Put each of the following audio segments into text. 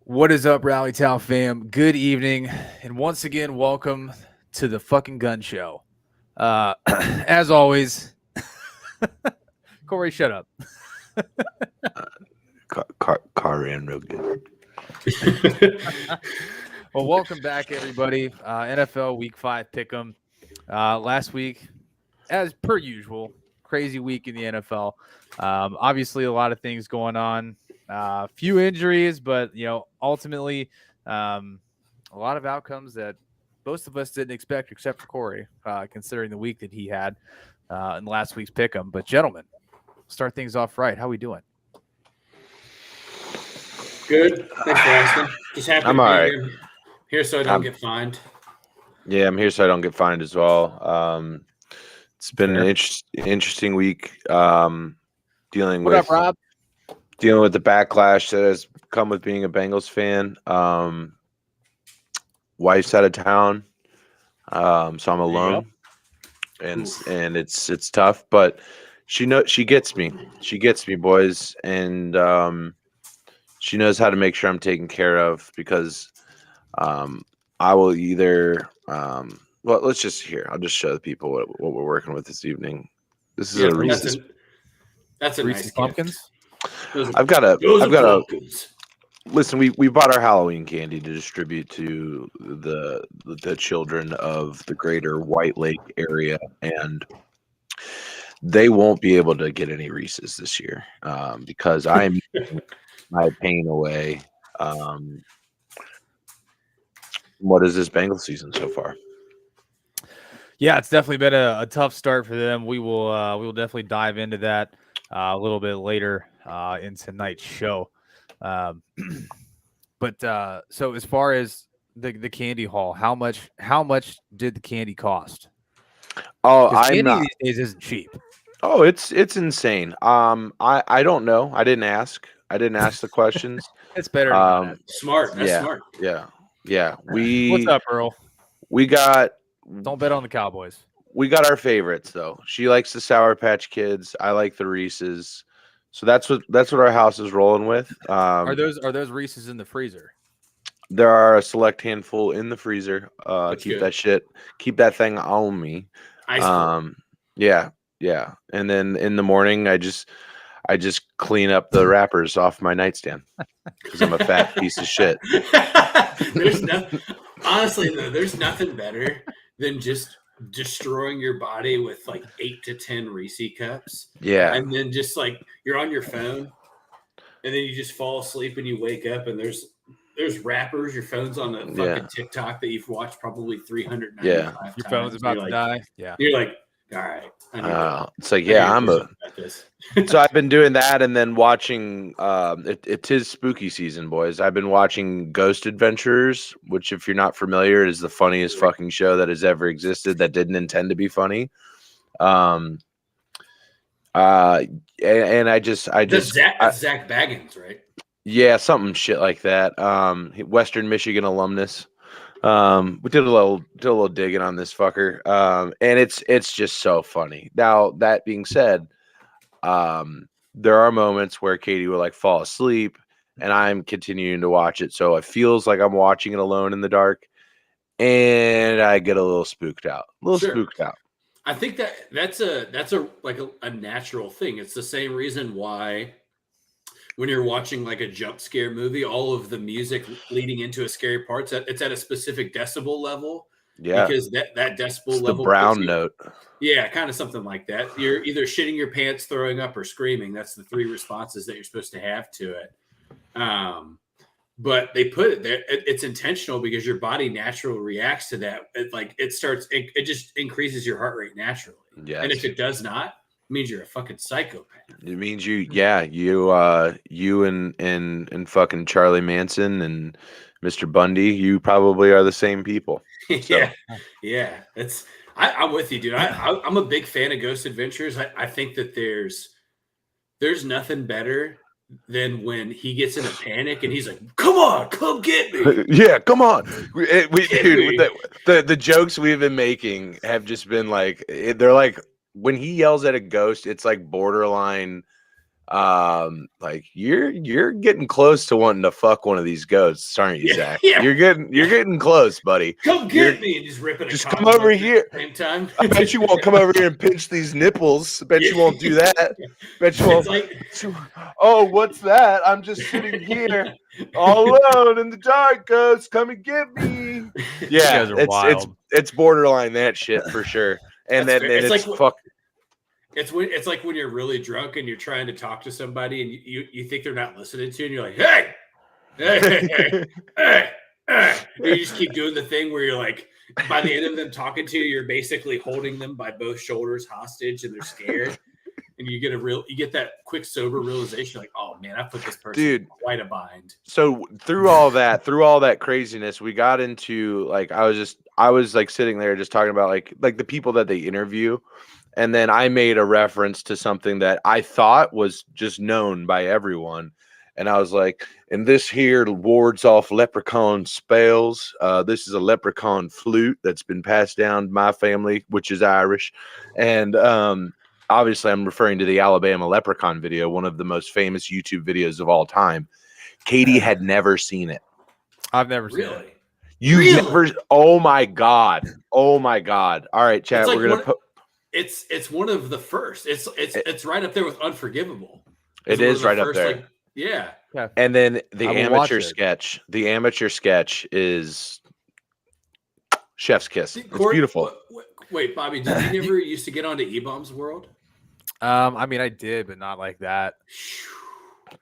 What is up, Rallytown fam? Good evening, and once again, welcome to the fucking gun show. As always, Corey, shut up. Car ran real good. Well, welcome back, everybody. NFL Week 5 pick'em. Last week, as per usual, crazy week in the NFL. Obviously, a lot of things going on. Few injuries, but ultimately, a lot of outcomes that most of us didn't expect, except for Corey, considering the week that he had in last week's pick'em. But gentlemen, start things off right. How we doing? Good. Thanks for asking. Just happy I'm to be all right. here so I don't get fined. Yeah, I'm here so I don't get fined as well. It's been Fair. an interesting week. Dealing What with up, Rob? dealing with the backlash that has come with being a Bengals fan. Wife's out of town, so I'm alone, and it's tough. But she gets me. She gets me, boys, and she knows how to make sure I'm taken care of because I will either well, let's just hear. I'll just show the people what we're working with this evening. This is a Reese's. That's a Reese's nice Pumpkins. I've got a pumpkins. listen. We bought our Halloween candy to distribute to the children of the greater White Lake area, and they won't be able to get any Reese's this year because I'm my pain away. What is this Bengal season so far? Yeah, it's definitely been a tough start for them. We will definitely dive into that a little bit later in tonight's show. But so as far as the candy haul, how much did the candy cost? Oh, 'Cause I'm candy not. these days isn't cheap. Oh, it's insane. I don't know. I didn't ask. I didn't ask the questions. It's better to not ask. Smart. That's Yeah, smart. yeah. What's up, Earl? We got Don't bet on the Cowboys. we got our favorites though. She likes the Sour Patch Kids. I like the Reese's. So that's what our house is rolling with. Are those Reese's in the freezer? There are a select handful in the freezer. That's Keep good. keep that thing on me. Ice cold. Yeah. And then in the morning, I just clean up the wrappers off my nightstand because I'm a fat piece of shit. Honestly though, there's nothing better than just destroying your body with like 8 to 10 Reese cups. Yeah. And then just like you're on your phone and then you just fall asleep and you wake up and there's wrappers, your phone's on a fucking TikTok that you've watched probably 395 times. Your phone's about to die. Yeah. You're like, all right. It's like, so I've been doing that and then watching it is spooky season, boys. I've been watching Ghost Adventures, which if you're not familiar is the funniest fucking show that has ever existed that didn't intend to be funny. And I just Zach Baggins, right? Yeah, something shit like that. Western Michigan alumnus. We did a little digging on this fucker. And it's just so funny. Now, that being said, there are moments where Katie will like fall asleep and I'm continuing to watch it. So it feels like I'm watching it alone in the dark and I get a little spooked out. I think that's a natural thing. It's the same reason why when you're watching like a jump scare movie, all of the music leading into a scary part, it's at a specific decibel level. Yeah. Because that decibel it's level. The brown note. Yeah, kind of something like that. You're either shitting your pants, throwing up, or screaming. That's the three responses that you're supposed to have to it. But they put it there. It's intentional because your body naturally reacts to that. It just increases your heart rate naturally. Yes. And if it does not, it means you're a fucking psychopath. It means you and fucking Charlie Manson and Mr. Bundy, you probably are the same people. So. Yeah. I'm with you, dude. I'm a big fan of Ghost Adventures. I think that there's nothing better than when he gets in a panic and he's like, "Come on, come get me!" Yeah, come on, dude. The jokes we've been making have just been like they're like when he yells at a ghost, it's like borderline Like you're getting close to wanting to fuck one of these goats, aren't you, Zach? Yeah. You're getting close, buddy. Come get me and just ripping. Just come over here. At the same time. I bet you won't come over here and pinch these nipples. Bet you won't do that. Bet you won't. Oh, what's that? I'm just sitting here all alone in the dark. Ghost, come and get me. Yeah, guys are wild. It's borderline that shit for sure. And then it's like, fuck. It's like when you're really drunk and you're trying to talk to somebody and you think they're not listening to you and you're like, hey. And you just keep doing the thing where you're like, by the end of them talking to you, you're basically holding them by both shoulders hostage and they're scared. And you get that quick sober realization, like, oh man, I put this person in quite a bind. So through all that craziness, we got into like I was like sitting there just talking about like the people that they interview. And then I made a reference to something that I thought was just known by everyone. And I was like, and this here wards off leprechaun spells. This is a leprechaun flute that's been passed down to my family, which is Irish. And obviously I'm referring to the Alabama leprechaun video, one of the most famous YouTube videos of all time. Katie had never seen it. I've never seen it. You've never? Oh my God. All right, chat. Like we're going to put. It's one of the first. It's right up there with Unforgivable. It is right up there. Like, yeah. And then the amateur sketch. The amateur sketch is chef's kiss. It's beautiful. Wait, Bobby, did you never used to get onto E-Bombs World? I mean, I did, but not like that.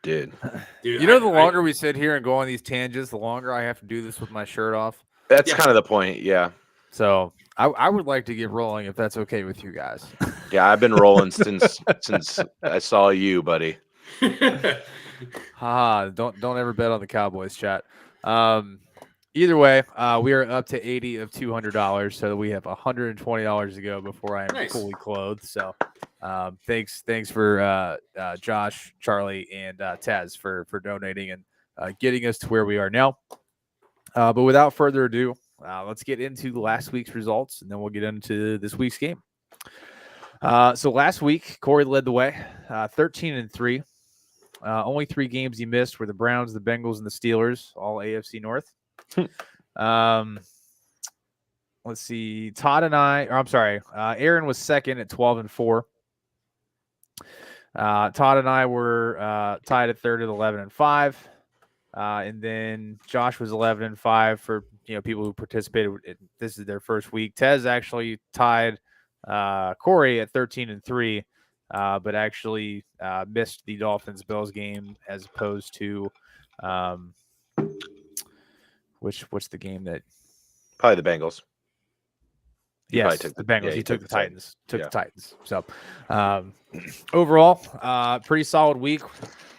Dude, you know, the longer we sit here and go on these tangents, the longer I have to do this with my shirt off. That's kind of the point. Yeah. So I would like to get rolling if that's okay with you guys. Yeah, I've been rolling since I saw you, buddy. Don't ever bet on the Cowboys, chat. Either way, we are up to 80 of $200, so we have $120 to go before I am fully clothed. So thanks for Josh, Charlie, and Taz for donating and getting us to where we are now. But without further ado, let's get into last week's results, and then we'll get into this week's game. So last week, Corey led the way, 13-3. Only 3 games he missed were the Browns, the Bengals, and the Steelers, all AFC North. Let's see. Aaron was second at 12-4. Todd and I were tied at third at 11-5. And then Josh was 11-5 for people who participated. This is their first week. Tez actually tied Corey at 13-3, but actually missed the Dolphins-Bills game as opposed to what's the game that probably the Bengals. Yes, the Bengals. He took the Titans. The Titans. So overall, pretty solid week.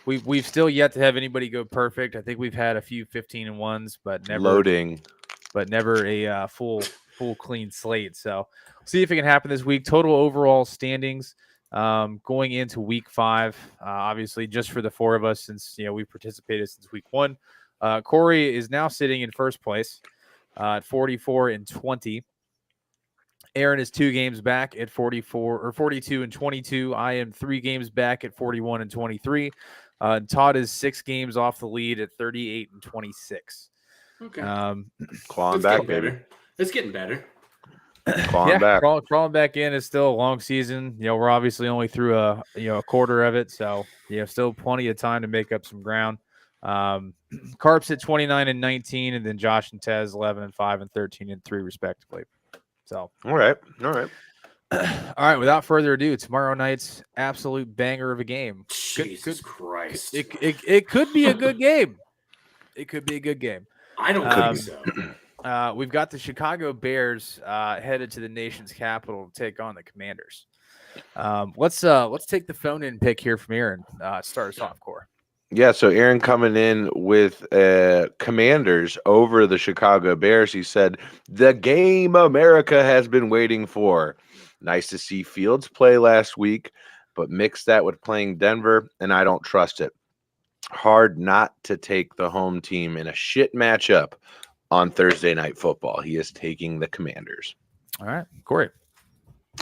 We've still yet to have anybody go perfect. I think we've had a few 15-1s, but never a full clean slate. So see if it can happen this week. Total overall standings going into week 5, obviously just for the 4 of us, since we've participated since week 1. Corey is now sitting in first place at 44-20. Aaron is 2 games back at 42-22. I am 3 games back at 41-23. Todd is 6 games off the lead at 38-26. Okay. Clawing back, baby. It's getting better. Clawing back. Crawling back in is still a long season. We're obviously only through a quarter of it, so still plenty of time to make up some ground. Carps at 29-19, and then Josh and Tez 11-5 and 13-3 respectively. So all right. All right. Without further ado, tomorrow night's absolute banger of a game. Jesus Christ! It could be a good game. It could be a good game. I don't think so. We've got the Chicago Bears headed to the nation's capital to take on the Commanders. Let's take the phone-in pick here from Aaron. Start us off, Core. Yeah, so Aaron coming in with Commanders over the Chicago Bears. He said, the game America has been waiting for. Nice to see Fields play last week, but mix that with playing Denver, and I don't trust it. Hard not to take the home team in a shit matchup on Thursday Night Football. He is taking the Commanders. All right, Corey.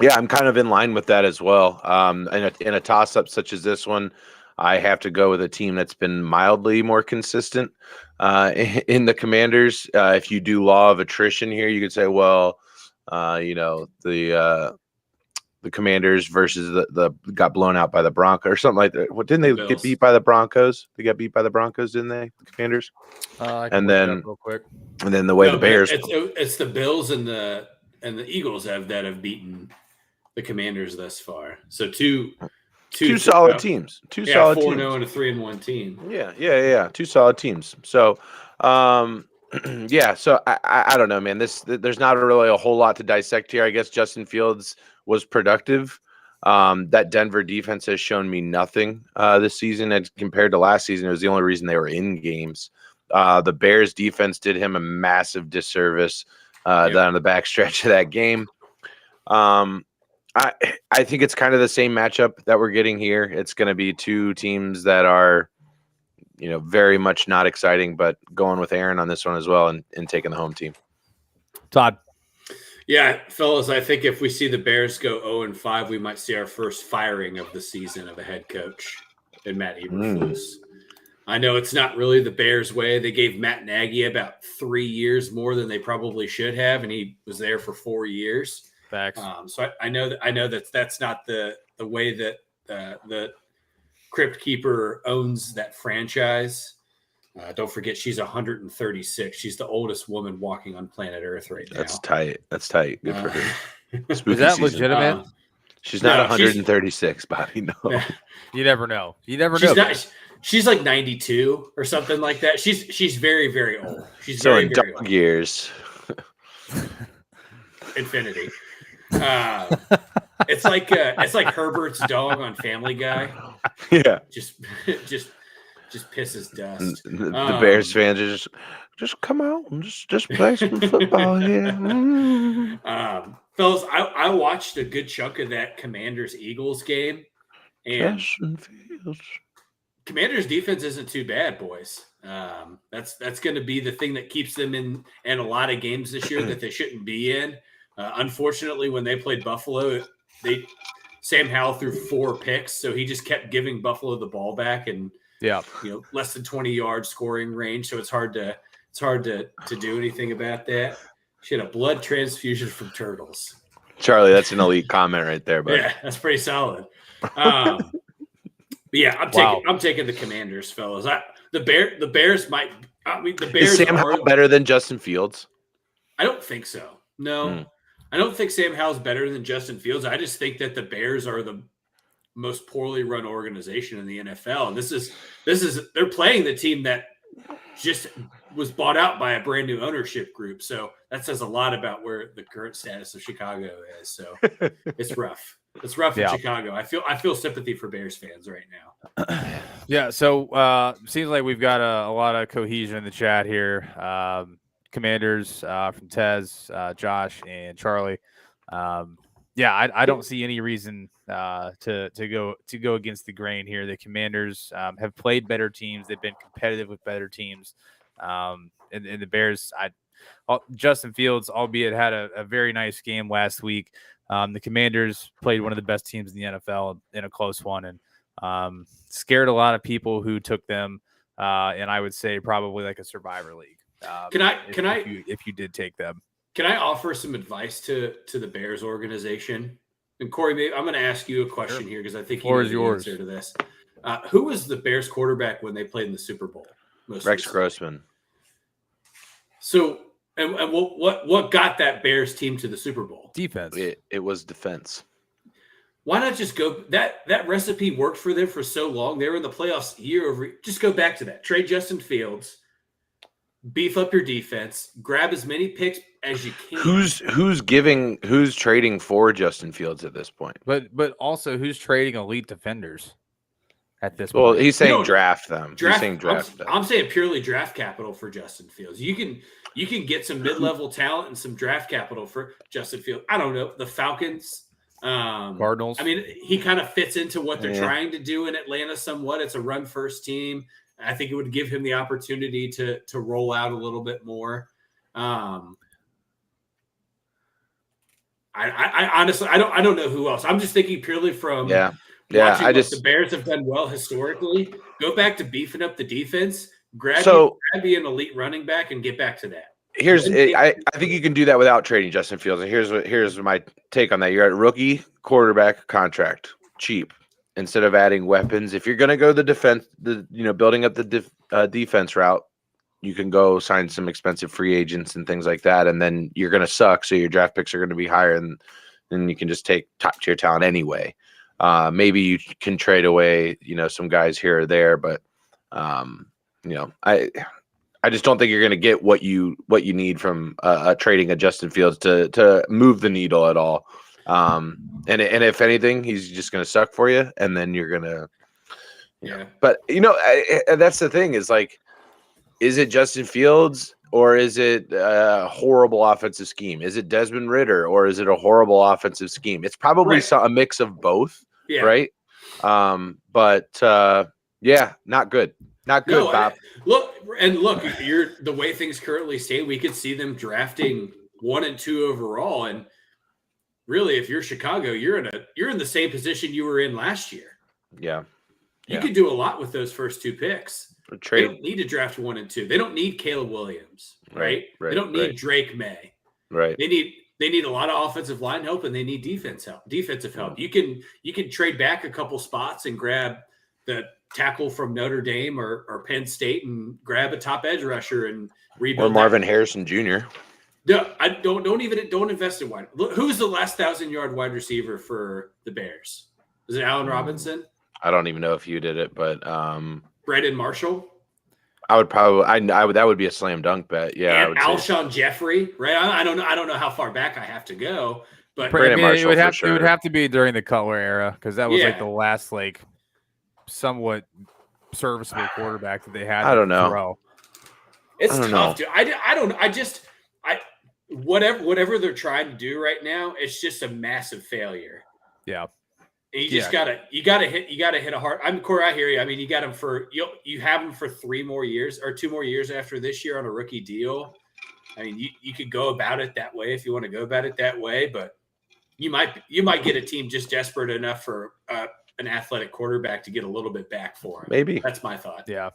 Yeah, I'm kind of in line with that as well. In a toss-up such as this one, I have to go with a team that's been mildly more consistent in the Commanders. If you do law of attrition here, you could say, well, the Commanders versus the got blown out by the Broncos or something like that. What, didn't they get beat by the Broncos? They got beat by the Broncos, didn't they? The Commanders. I can And look it then up real quick. And then the way the Bears. It's the Bills and the Eagles have beaten the Commanders thus far. So two solid teams. Two solid 4-0 teams. and a 3-1 team. Yeah. Two solid teams. So, yeah. So I don't know, man. There's not really a whole lot to dissect here. I guess Justin Fields was productive. That Denver defense has shown me nothing this season, and compared to last season, it was the only reason they were in games. The Bears defense did him a massive disservice down the backstretch of that game. I think it's kind of the same matchup that we're getting here. It's going to be two teams that are, very much not exciting, but going with Aaron on this one as well and taking the home team. Todd. Yeah, fellas, I think if we see the Bears go 0-5, we might see our first firing of the season of a head coach in Matt Eberflus. I know it's not really the Bears' way. They gave Matt Nagy about 3 years more than they probably should have, and he was there for 4 years. Facts. So I know that's not the way that the Crypt Keeper owns that franchise. Don't forget, she's 136. She's the oldest woman walking on planet Earth right now. That's tight. Good for her. Is that legitimate? She's not 136, Bobby. No. You never know. She's like 92 or something like that. She's very, very old. She's so very, in very dog old. years. Infinity. It's like Herbert's dog on Family Guy. Yeah. Just pisses dust. The Bears fans are just come out and just play some football here. Fellas, I watched a good chunk of that Commanders-Eagles game, and Commanders defense isn't too bad, boys. That's going to be the thing that keeps them in a lot of games this year that they shouldn't be in. Unfortunately, when they played Buffalo, Sam Howell threw 4 picks, so he just kept giving Buffalo the ball back, and less than 20-yard scoring range. So it's hard to do anything about that. She had a blood transfusion from turtles. Charlie, that's an elite comment right there, buddy. Yeah, that's pretty solid. But yeah, I'm taking the Commanders, fellas. The Bears might. The Bears is Sam Howell better than Justin Fields? I don't think so. No, I don't think Sam Howell's better than Justin Fields. I just think that the Bears are the most poorly run organization in the NFL, and this is they're playing the team that just was bought out by a brand new ownership group. So that says a lot about where the current status of Chicago is. So it's rough. It's rough in Chicago. I feel sympathy for Bears fans right now. Yeah. So seems like we've got a lot of cohesion in the chat here. Commanders from Tez, Josh, and Charlie. I don't see any reason to go against the grain here. The Commanders have played better teams. They've been competitive with better teams. And the Bears, Justin Fields, albeit had a very nice game last week. The Commanders played one of the best teams in the NFL in a close one, and scared a lot of people who took them. And I would say probably like a Survivor League. If you did take them. Can I offer some advice to the Bears organization? And Corey, maybe I'm going to ask you a question here because I think you know the answer to this. Who was the Bears quarterback when they played in the Super Bowl? Rex Grossman. So, and what got that Bears team to the Super Bowl? Defense. It was defense. Why not just go? That recipe worked for them for so long. They were in the playoffs year over. Just go back to that. Trade Justin Fields. Beef up your defense. Grab as many picks as you can. Who's trading for Justin Fields at this point? But also who's trading elite defenders at this point? Well, he's saying draft them. I'm saying purely draft capital for Justin Fields. You can get some mid-level talent and some draft capital for Justin Fields. I don't know, the Falcons, Cardinals. I mean, he kind of fits into what they're trying to do in Atlanta somewhat. It's a run-first team. I think it would give him the opportunity to roll out a little bit more. I honestly, I don't know who else. I'm just thinking purely from Yeah, watching I what the just Bears have done well historically. Go back to beefing up the defense. Grab so you an elite running back and get back to that. I think you can do that without trading Justin Fields. And here's my take on that. You're at rookie quarterback contract, cheap. Instead of adding weapons, if you're going to go the defense, building up the defense route, you can go sign some expensive free agents and things like that, and then you're going to suck. So your draft picks are going to be higher, and then you can just take top tier talent anyway. Maybe you can trade away, some guys here or there, but I just don't think you're going to get what you need from trading a Justin Fields to move the needle at all. And if anything, he's just going to suck for you, and then you're going to, Yeah. But that's the thing is like, is it Justin Fields or is it a horrible offensive scheme? Is it Desmond Ridder or is it a horrible offensive scheme? It's probably a mix of both, right? Yeah, not good. Not good, Bob. Look, you're the way things currently stand, we could see them drafting 1 and 2 overall. And really, if you're Chicago, you're in the same position you were in last year. Yeah. You could do a lot with those first 2 picks. They don't need to draft 1 and 2. They don't need Caleb Williams, right? They don't need Drake May. Right. They need a lot of offensive line help, and they need defensive help. You can trade back a couple spots and grab the tackle from Notre Dame or Penn State and grab a top edge rusher and rebuild. Or Marvin Harrison Jr. No, I don't invest in wide. Look, who's the last 1,000-yard wide receiver for the Bears? Is it Allen Robinson? I don't even know if you did it, but Brandon Marshall. I would probably I would that would be a slam dunk bet. Yeah, and Alshon Jeffrey, right? I don't know how far back I have to go, but it would have to be during the Cutler era because that was like the last somewhat serviceable quarterback that they had. I don't know. It's tough, dude. Whatever they're trying to do right now, it's just a massive failure. Yeah. And you gotta hit a hard. Corey, I hear you. I mean, you got him for you have him for 3 more years or 2 more years after this year on a rookie deal. I mean, you could go about it that way if you want to go about it that way, but you might get a team just desperate enough for an athletic quarterback to get a little bit back for him. Maybe that's my thought. Yeah.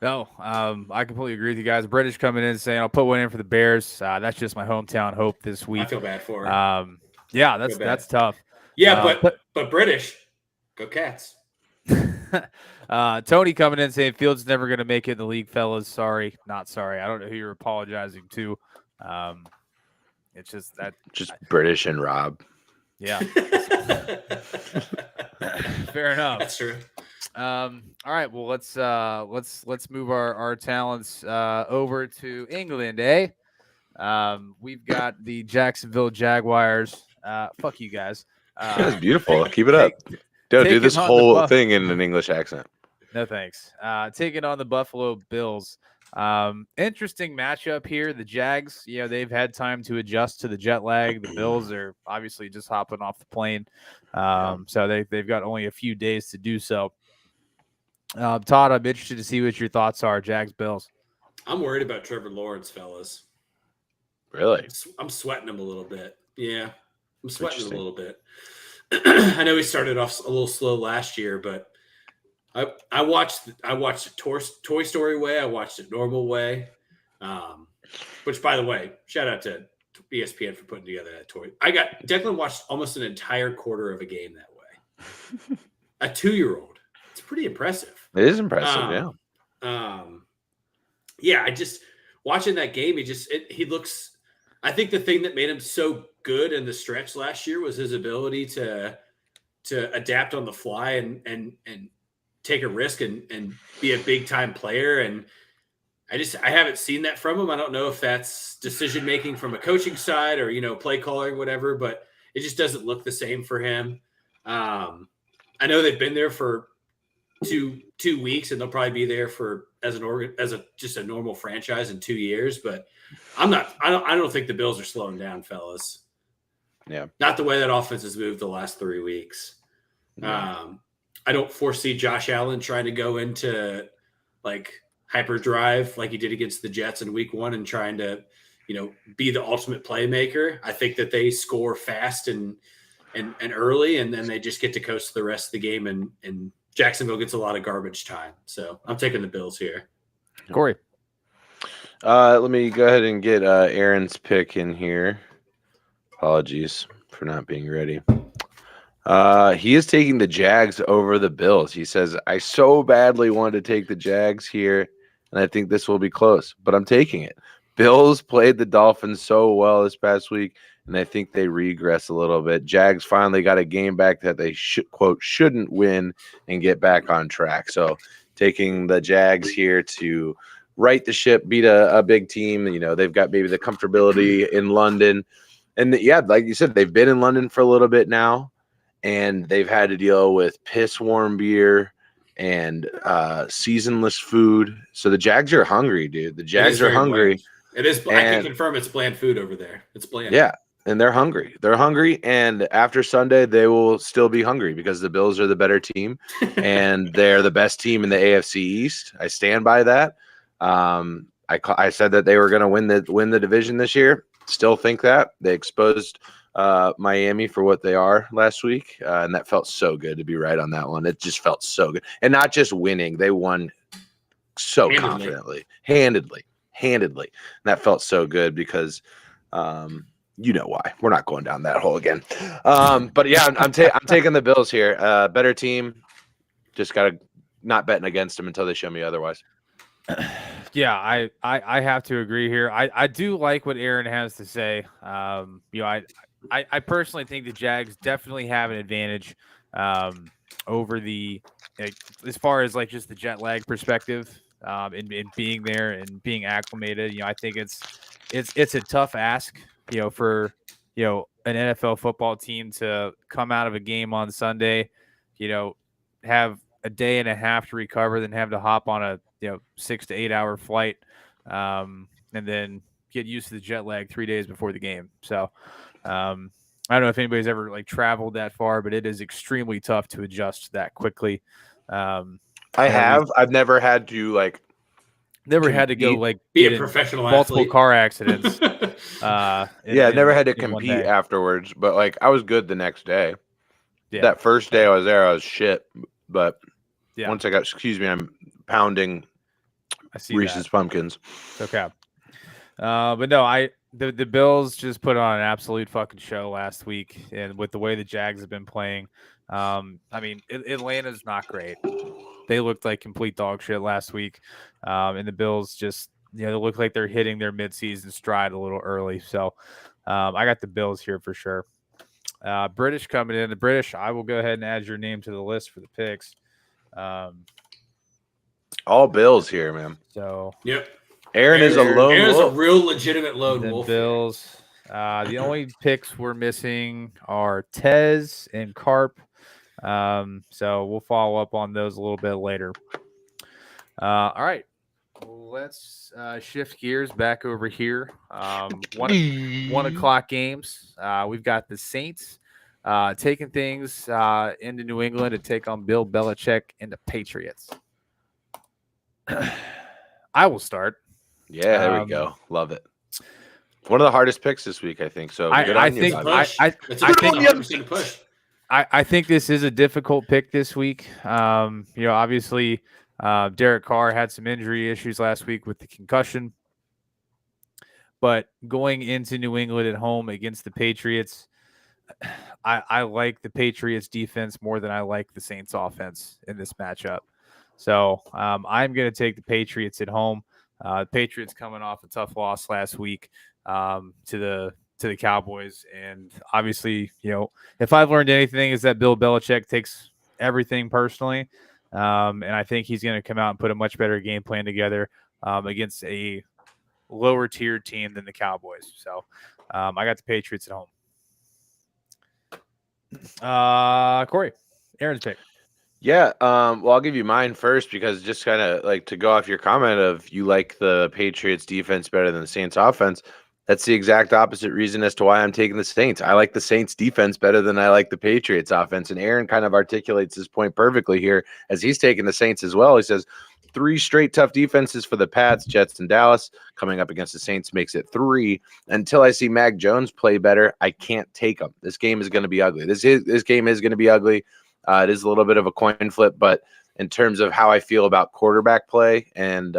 No, I completely agree with you guys. British coming in saying I'll put one in for the Bears. That's just my hometown hope this week. I feel bad for him. Yeah, that's tough. Yeah, but British, go Cats. Tony coming in saying Fields never going to make it in the league, fellas. Sorry, not sorry. I don't know who you're apologizing to. It's just British and Rob. Yeah. Fair enough. That's true. All right. Well, let's move our talents over to England, eh? We've got the Jacksonville Jaguars. Fuck you guys. That's beautiful. Keep it up. Don't do this whole thing in an English accent. No thanks. Taking on the Buffalo Bills. Interesting matchup here. The Jags, they've had time to adjust to the jet lag. The Bills are obviously just hopping off the plane. So they've got only a few days to do so. Todd, I'm interested to see what your thoughts are. Jags, Bills. I'm worried about Trevor Lawrence, fellas. Really? I'm sweating him a little bit. Yeah, I'm sweating him a little bit. I know he started off a little slow last year, but I watched it Toy Story way. I watched it normal way. Which, by the way, shout out to ESPN for putting together that toy. Declan watched almost an entire quarter of a game that way. A 2-year-old. It's pretty impressive. It is impressive, yeah. Yeah, I just watching that game. He looks. I think the thing that made him so good in the stretch last year was his ability to adapt on the fly and take a risk and be a big time player. And I haven't seen that from him. I don't know if that's decision making from a coaching side or play calling, whatever. But it just doesn't look the same for him. I know they've been there for two weeks, and they'll probably be there for just a normal franchise in 2 years. But I don't think the Bills are slowing down, fellas. Yeah. Not the way that offense has moved the last 3 weeks. I don't foresee Josh Allen trying to go into hyperdrive like he did against the Jets in week 1 and trying to, be the ultimate playmaker. I think that they score fast and and early, and then they just get to coast the rest of the game, and Jacksonville gets a lot of garbage time. So I'm taking the Bills here. Corey. Let me go ahead and get Aaron's pick in here. Apologies for not being ready. He is taking the Jags over the Bills. He says, I so badly wanted to take the Jags here, and I think this will be close, but I'm taking it. Bills played the Dolphins so well this past week, and I think they regress a little bit. Jags finally got a game back that they shouldn't win and get back on track. So taking the Jags here to right the ship, beat a big team. You know, they've got maybe the comfortability in London. And yeah, like you said, they've been in London for a little bit now, and they've had to deal with piss warm beer and seasonless food. So the Jags are hungry, dude. The Jags are hungry. Bland. It is. I can confirm it's bland food over there. It's bland. Yeah, and they're hungry. They're hungry, and after Sunday, they will still be hungry because the Bills are the better team, and they're the best team in the AFC East. I stand by that. I said that they were going to win the division this year. Still think that. They exposed Miami for what they are last week, and that felt so good to be right on that one. It just felt so good, and not just winning; they won so confidently, handedly. And that felt so good because, you know why. We're not going down that hole again. But yeah, I'm taking the Bills here. Better team. Just got to not betting against them until they show me otherwise. Yeah, I have to agree here. I do like what Aaron has to say. You know, I personally think the Jags definitely have an advantage over the as far as like just the jet lag perspective. In being there and being acclimated, you know, I think it's a tough ask, you know, for, you know, an NFL football team to come out of a game on Sunday, you know, have a day and a half to recover, then have to hop on a, you know, 6 to 8 hour flight, and then get used to the jet lag 3 days before the game. So, I don't know if anybody's ever like traveled that far, but it is extremely tough to adjust that quickly. I've never had to had to go like be a professional multiple athlete. car accidents. Never had to compete afterwards, but like I was good the next day. Yeah. That first day I was there, I was shit. But once I got, I'm pounding Reese's Pumpkins. Okay. But no, the Bills just put on an absolute fucking show last week, and with the way the Jags have been playing, I mean, Atlanta's not great. They looked like complete dog shit last week, and the Bills just, you know, they look like they're hitting their midseason stride a little early. So I got the Bills here for sure. British coming in. The British, I will go ahead and add your name to the list for the picks. All Bills here, man. So yep. Aaron is a lone Aaron's wolf. a real legitimate lone wolf. Bills. The only picks we're missing are Tez and Carp. So we'll follow up on those a little bit later. All right. Let's shift gears back over here. 1 o'clock games. We've got the Saints taking things into New England to take on Bill Belichick and the Patriots. I will start. Yeah, there we go. Love it. One of the hardest picks this week, I think. So I think this is a difficult pick this week. You know, obviously, Derek Carr had some injury issues last week with the concussion, but going into New England at home against the Patriots, I like the Patriots defense more than I like the Saints offense in this matchup. So I'm going to take the Patriots at home. The Patriots coming off a tough loss last week to the Cowboys, and obviously, you know, if I've learned anything, is that Bill Belichick takes everything personally, and I think he's going to come out and put a much better game plan together against a lower tier team than the Cowboys. So I got the Patriots at home. Corey, Aaron's pick. Yeah, well, I'll give you mine first because just kind of like to go off your comment of you like the Patriots defense better than the Saints offense. That's the exact opposite reason as to why I'm taking the Saints. I like the Saints defense better than I like the Patriots offense. And Aaron kind of articulates this point perfectly here as he's taking the Saints as well. He says, 3 straight tough defenses for the Pats, Jets, and Dallas. Coming up against the Saints makes it 3. Until I see Mac Jones play better, I can't take him. This game is going to be ugly. This game is going to be ugly. It is a little bit of a coin flip, but in terms of how I feel about quarterback play and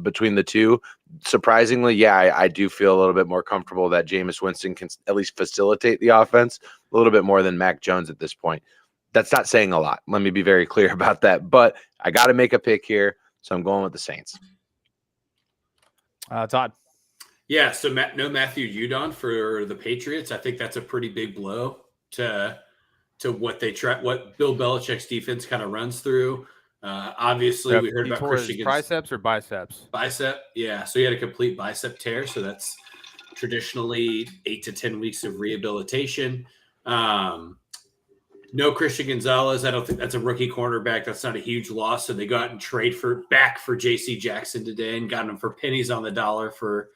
between the two, surprisingly, yeah, I do feel a little bit more comfortable that Jameis Winston can at least facilitate the offense a little bit more than Mac Jones at this point. That's not saying a lot. Let me be very clear about that. But I got to make a pick here, so I'm going with the Saints. Todd. Yeah, so no Matthew Judon for the Patriots. I think that's a pretty big blow to what Bill Belichick's defense kind of runs through. Obviously, we heard about Christian triceps or biceps. Bicep, yeah. So he had a complete bicep tear. So that's traditionally 8 to 10 weeks of rehabilitation. No Christian Gonzalez. I don't think that's a rookie cornerback. That's not a huge loss. So they go out and trade back for J.C. Jackson today and got him for pennies on the dollar for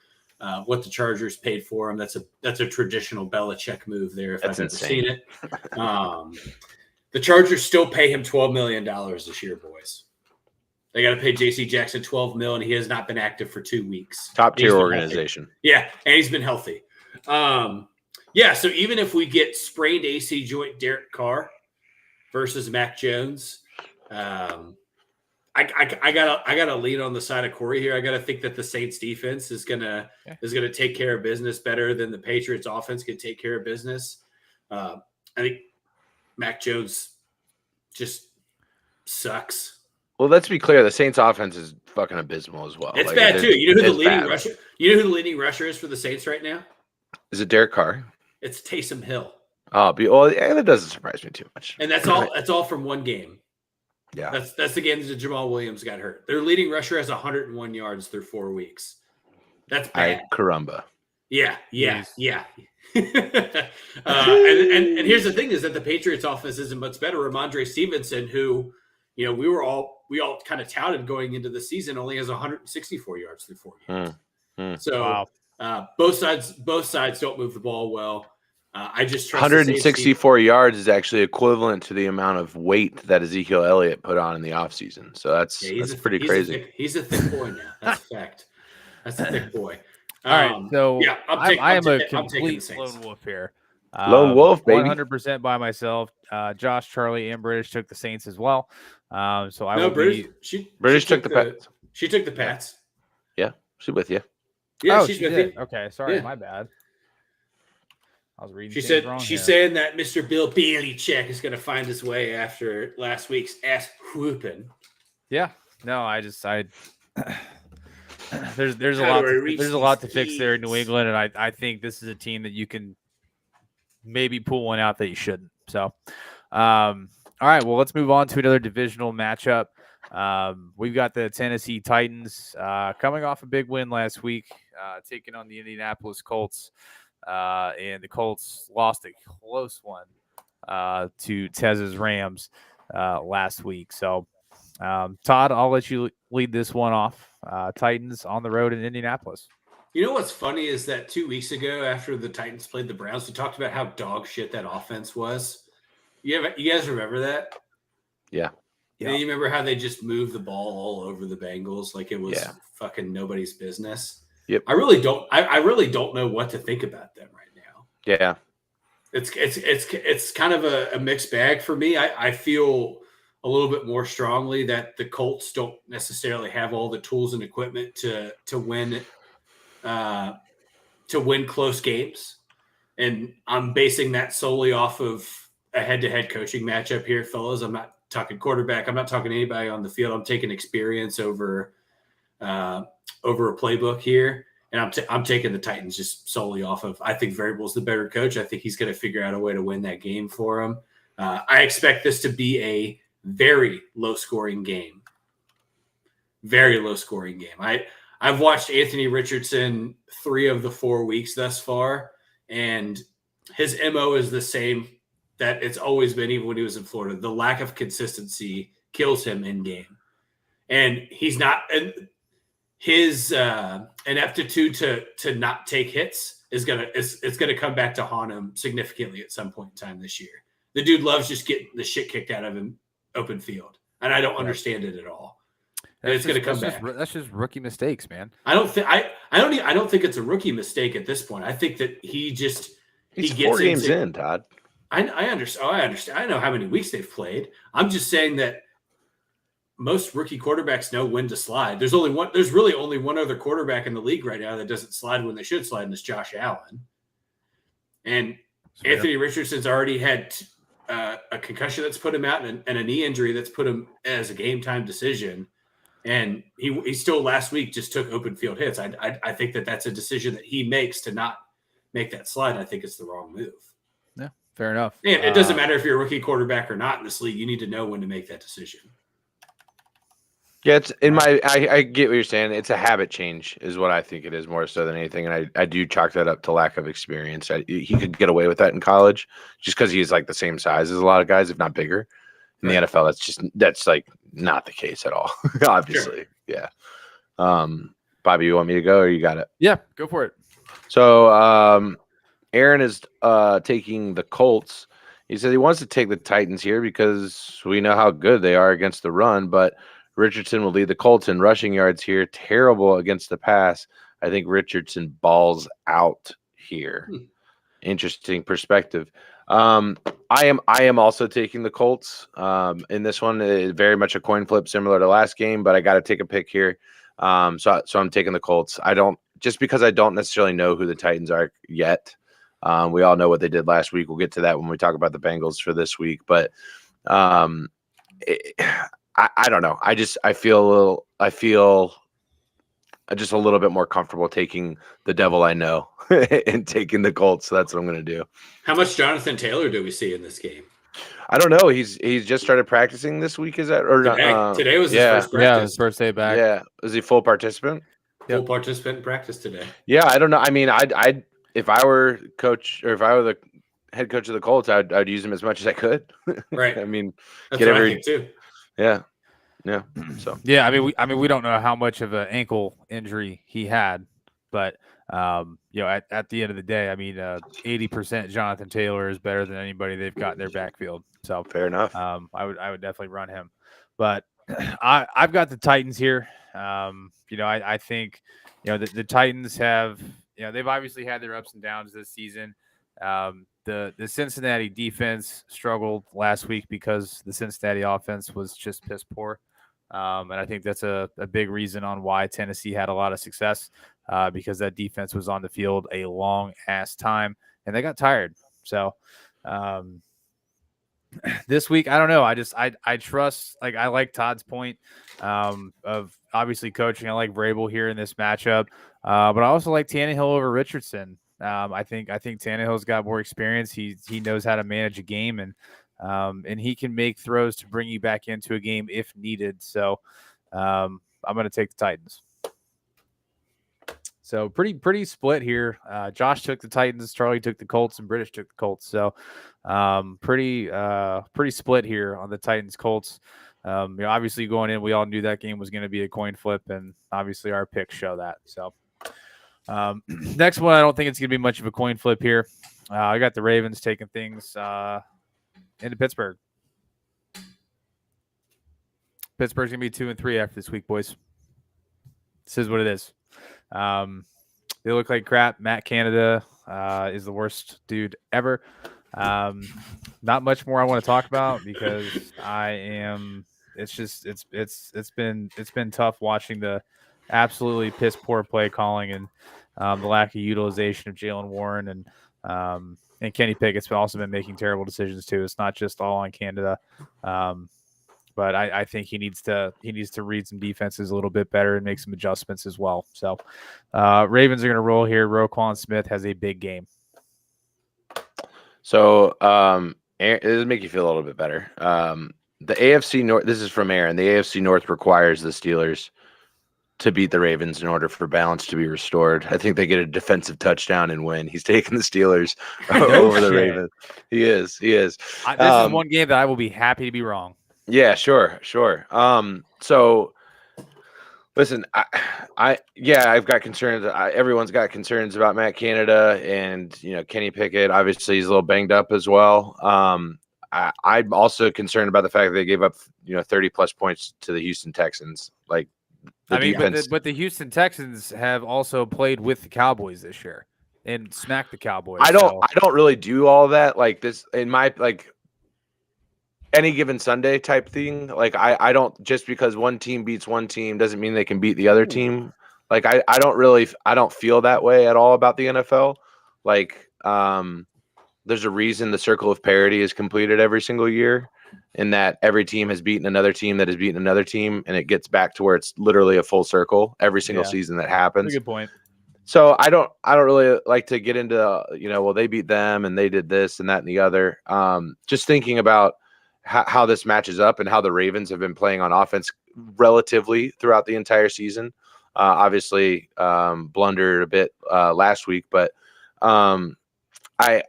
what the Chargers paid for him. That's a traditional Belichick move there. If I've ever seen it. The Chargers still pay him $12 million this year, boys. They got to pay J.C. Jackson $12 million, and he has not been active for 2 weeks. Top tier organization. Healthy. Yeah, and he's been healthy. Yeah, so even if we get sprained AC joint Derek Carr versus Mac Jones, I gotta lean on the side of Corey here. I gotta think that the Saints defense is gonna take care of business better than the Patriots offense can take care of business. I think Mac Jones just sucks. Well, let's be clear. The Saints offense is fucking abysmal as well. It's bad too. You know who the leading rusher? You know who the leading rusher is for the Saints right now? Is it Derek Carr? It's Taysom Hill. That doesn't surprise me too much. And that's all. That's all from one game. Yeah, that's the game that Jamal Williams got hurt. Their leading rusher has 101 yards through 4 weeks. That's bad. Caramba. Yeah. And here's the thing: is that the Patriots' offense isn't much better. Ramondre Stevenson, who we all kind of touted going into the season, only has 164 yards through 4 games. So. Wow. Both sides don't move the ball well. I just trust 164 yards is actually equivalent to the amount of weight that Ezekiel Elliott put on in the offseason. So that's pretty crazy. He's a thick boy now. That's a fact. That's a thick boy. All right. So yeah, I am a complete lone wolf here. Lone wolf, baby. 100% by myself. Josh, Charlie, and British took the Saints as well. So I will British took the Pats. She took the Pats. Yeah, she's with you. Yeah, she's with you. Okay, sorry, my bad. I was reading. She's saying that Mr. Bill Belichick is going to find his way after last week's ass whooping. Yeah, no, there's a lot to fix there in New England, and I think this is a team that you can maybe pull one out that you shouldn't. So, all right, well, let's move on to another divisional matchup. We've got the Tennessee Titans coming off a big win last week, taking on the Indianapolis Colts, and the Colts lost a close one to Tez's Rams last week. So, Todd, I'll let you lead this one off. Titans on the road in Indianapolis. You know what's funny is that 2 weeks ago, after the Titans played the Browns, we talked about how dog shit that offense was. You guys remember that? Yeah. Yeah. You remember how they just moved the ball all over the Bengals like it was fucking nobody's business? Yep. I really don't know what to think about them right now. Yeah. It's kind of a mixed bag for me. I feel a little bit more strongly that the Colts don't necessarily have all the tools and equipment to win close games. And I'm basing that solely off of a head-to-head coaching matchup here, fellas. I'm not talking quarterback. I'm not talking anybody on the field. I'm taking experience over a playbook here, and I'm taking the Titans just solely off of. I think Vrabel's the better coach. I think he's going to figure out a way to win that game for him. I expect this to be a very low-scoring game. Very low-scoring game. I've watched Anthony Richardson 3 of the 4 weeks thus far, and his MO is the same that it's always been, even when he was in Florida. The lack of consistency kills him in game. And he's not – and his ineptitude to not take hits is gonna come back to haunt him significantly at some point in time this year. The dude loves just getting the shit kicked out of him open field, and I don't understand it at all. and it's going to come back. That's just rookie mistakes, man. I don't think it's a rookie mistake at this point. I think that he's gets 4 games in, Todd. I understand. I understand. I know how many weeks they've played. I'm just saying that most rookie quarterbacks know when to slide. There's really only one other quarterback in the league right now that doesn't slide when they should slide, and it's Josh Allen. And Anthony Richardson's already had a concussion that's put him out and a knee injury that's put him as a game time decision. And he still last week just took open field hits. I think that's a decision that he makes to not make that slide. I think it's the wrong move. Yeah, fair enough. And it doesn't matter if you're a rookie quarterback or not in this league. You need to know when to make that decision. Yeah, I get what you're saying. It's a habit change is what I think it is more so than anything. And I do chalk that up to lack of experience. He could get away with that in college just because he's like the same size as a lot of guys, if not bigger. In the NFL, that's like not the case at all. Obviously. Sure. Yeah. Bobby, you want me to go or you got it? Yeah, go for it. So Aaron is taking the Colts. He said he wants to take the Titans here because we know how good they are against the run, but Richardson will lead the Colts in rushing yards here. Terrible against the pass. I think Richardson balls out here. Interesting perspective. I am also taking the Colts in this one. Very much a coin flip, similar to last game, but I got to take a pick here. So I'm taking the Colts. Just because I don't necessarily know who the Titans are yet. We all know what they did last week. We'll get to that when we talk about the Bengals for this week, but I don't know. I feel just a little bit more comfortable taking the devil I know and taking the Colts. So that's what I'm going to do. How much Jonathan Taylor do we see in this game? I don't know. He's just started practicing this week. Is that or today was his first practice? Yeah, his first day back. Yeah, is he full participant? Full participant in practice today. Yeah, I don't know. I mean, I if I were coach or if I were the head coach of the Colts, I'd use him as much as I could. Right. I mean, that's what I think too. Yeah. Yeah. So yeah, I mean, we don't know how much of an ankle injury he had, but at the end of the day, I mean, 80% Jonathan Taylor is better than anybody they've got in their backfield. So fair enough. I would definitely run him, but I've got the Titans here. I think the Titans have they've obviously had their ups and downs this season. The Cincinnati defense struggled last week because the Cincinnati offense was just piss poor. And I think that's a big reason on why Tennessee had a lot of success because that defense was on the field a long ass time and they got tired. So this week, I don't know. I trust, I like Todd's point of obviously coaching. I like Vrabel here in this matchup, but I also like Tannehill over Richardson. I think Tannehill's got more experience. He knows how to manage a game and he can make throws to bring you back into a game if needed. So I'm going to take the Titans. So pretty split here. Josh took the Titans, Charlie took the Colts, and British took the Colts. So pretty split here on the Titans Colts. Obviously going in, we all knew that game was going to be a coin flip, and obviously our picks show that. So next one, I don't think it's going to be much of a coin flip here. I got the Ravens taking things into Pittsburgh. Pittsburgh's going to be 2-3 after this week, boys. This is what it is. They look like crap. Matt Canada is the worst dude ever. Not much more I want to talk about because it's been tough watching the absolutely piss poor play calling and the lack of utilization of Jaylen Warren and Kenny Pickett's also been making terrible decisions too. It's not just all on Canada. But I think he needs to read some defenses a little bit better and make some adjustments as well. So Ravens are going to roll here. Roquan Smith has a big game. So it does make you feel a little bit better. The AFC North, this is from Aaron. The AFC North requires the Steelers to beat the Ravens in order for balance to be restored. I think they get a defensive touchdown and win. He's taking the Steelers over the Ravens. He is. This is one game that I will be happy to be wrong. Yeah, sure. So listen, I've got concerns. Everyone's got concerns about Matt Canada and Kenny Pickett. Obviously, he's a little banged up as well. I'm also concerned about the fact that they gave up 30 plus points to the Houston Texans. Like the defense. but the Houston Texans have also played with the Cowboys this year and smacked the Cowboys. I don't really do all that like this in my like any given Sunday type thing. Like I don't, just because one team beats one team doesn't mean they can beat the other team. Like I don't feel that way at all about the NFL. Like there's a reason the circle of parity is completed every single year, in that every team has beaten another team that has beaten another team, and it gets back to where it's literally a full circle every single season that happens. That's a good point. So I don't really like to get into well, they beat them and they did this and that and the other. Just thinking about how this matches up and how the Ravens have been playing on offense relatively throughout the entire season. Obviously blundered a bit last week, but I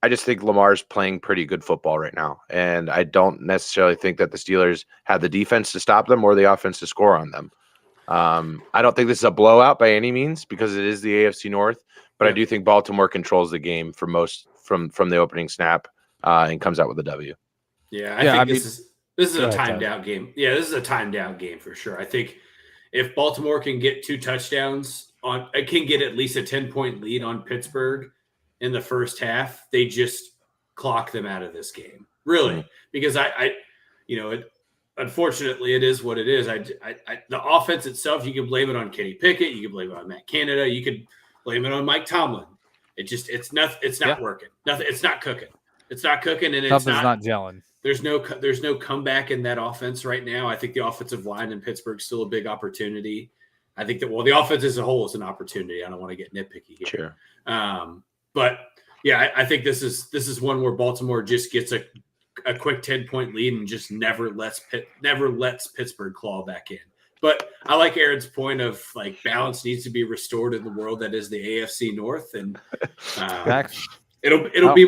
just think Lamar's playing pretty good football right now, and I don't necessarily think that the Steelers have the defense to stop them or the offense to score on them. I don't think this is a blowout by any means, because it is the AFC North, but I do think Baltimore controls the game for most from the opening snap and comes out with a W. Yeah, I think this is a timed out game. Yeah, this is a timed out game for sure. I think if Baltimore can get 2 touchdowns it can get at least a 10-point lead on Pittsburgh in the first half, they just clock them out of this game, really, because unfortunately, it is what it is. The offense itself, you can blame it on Kenny Pickett, you can blame it on Matt Canada, you could blame it on Mike Tomlin. It's not working. Nothing. It's not cooking. It's not cooking, and something's not gelling. There's no comeback in that offense right now. I think the offensive line in Pittsburgh is still a big opportunity. I think that the offense as a whole is an opportunity. I don't want to get nitpicky here. Sure. But yeah, I think this is one where Baltimore just gets a quick 10-point lead and just never lets Pittsburgh claw back in. But I like Aaron's point of like balance needs to be restored in the world that is the AFC North, and it'll be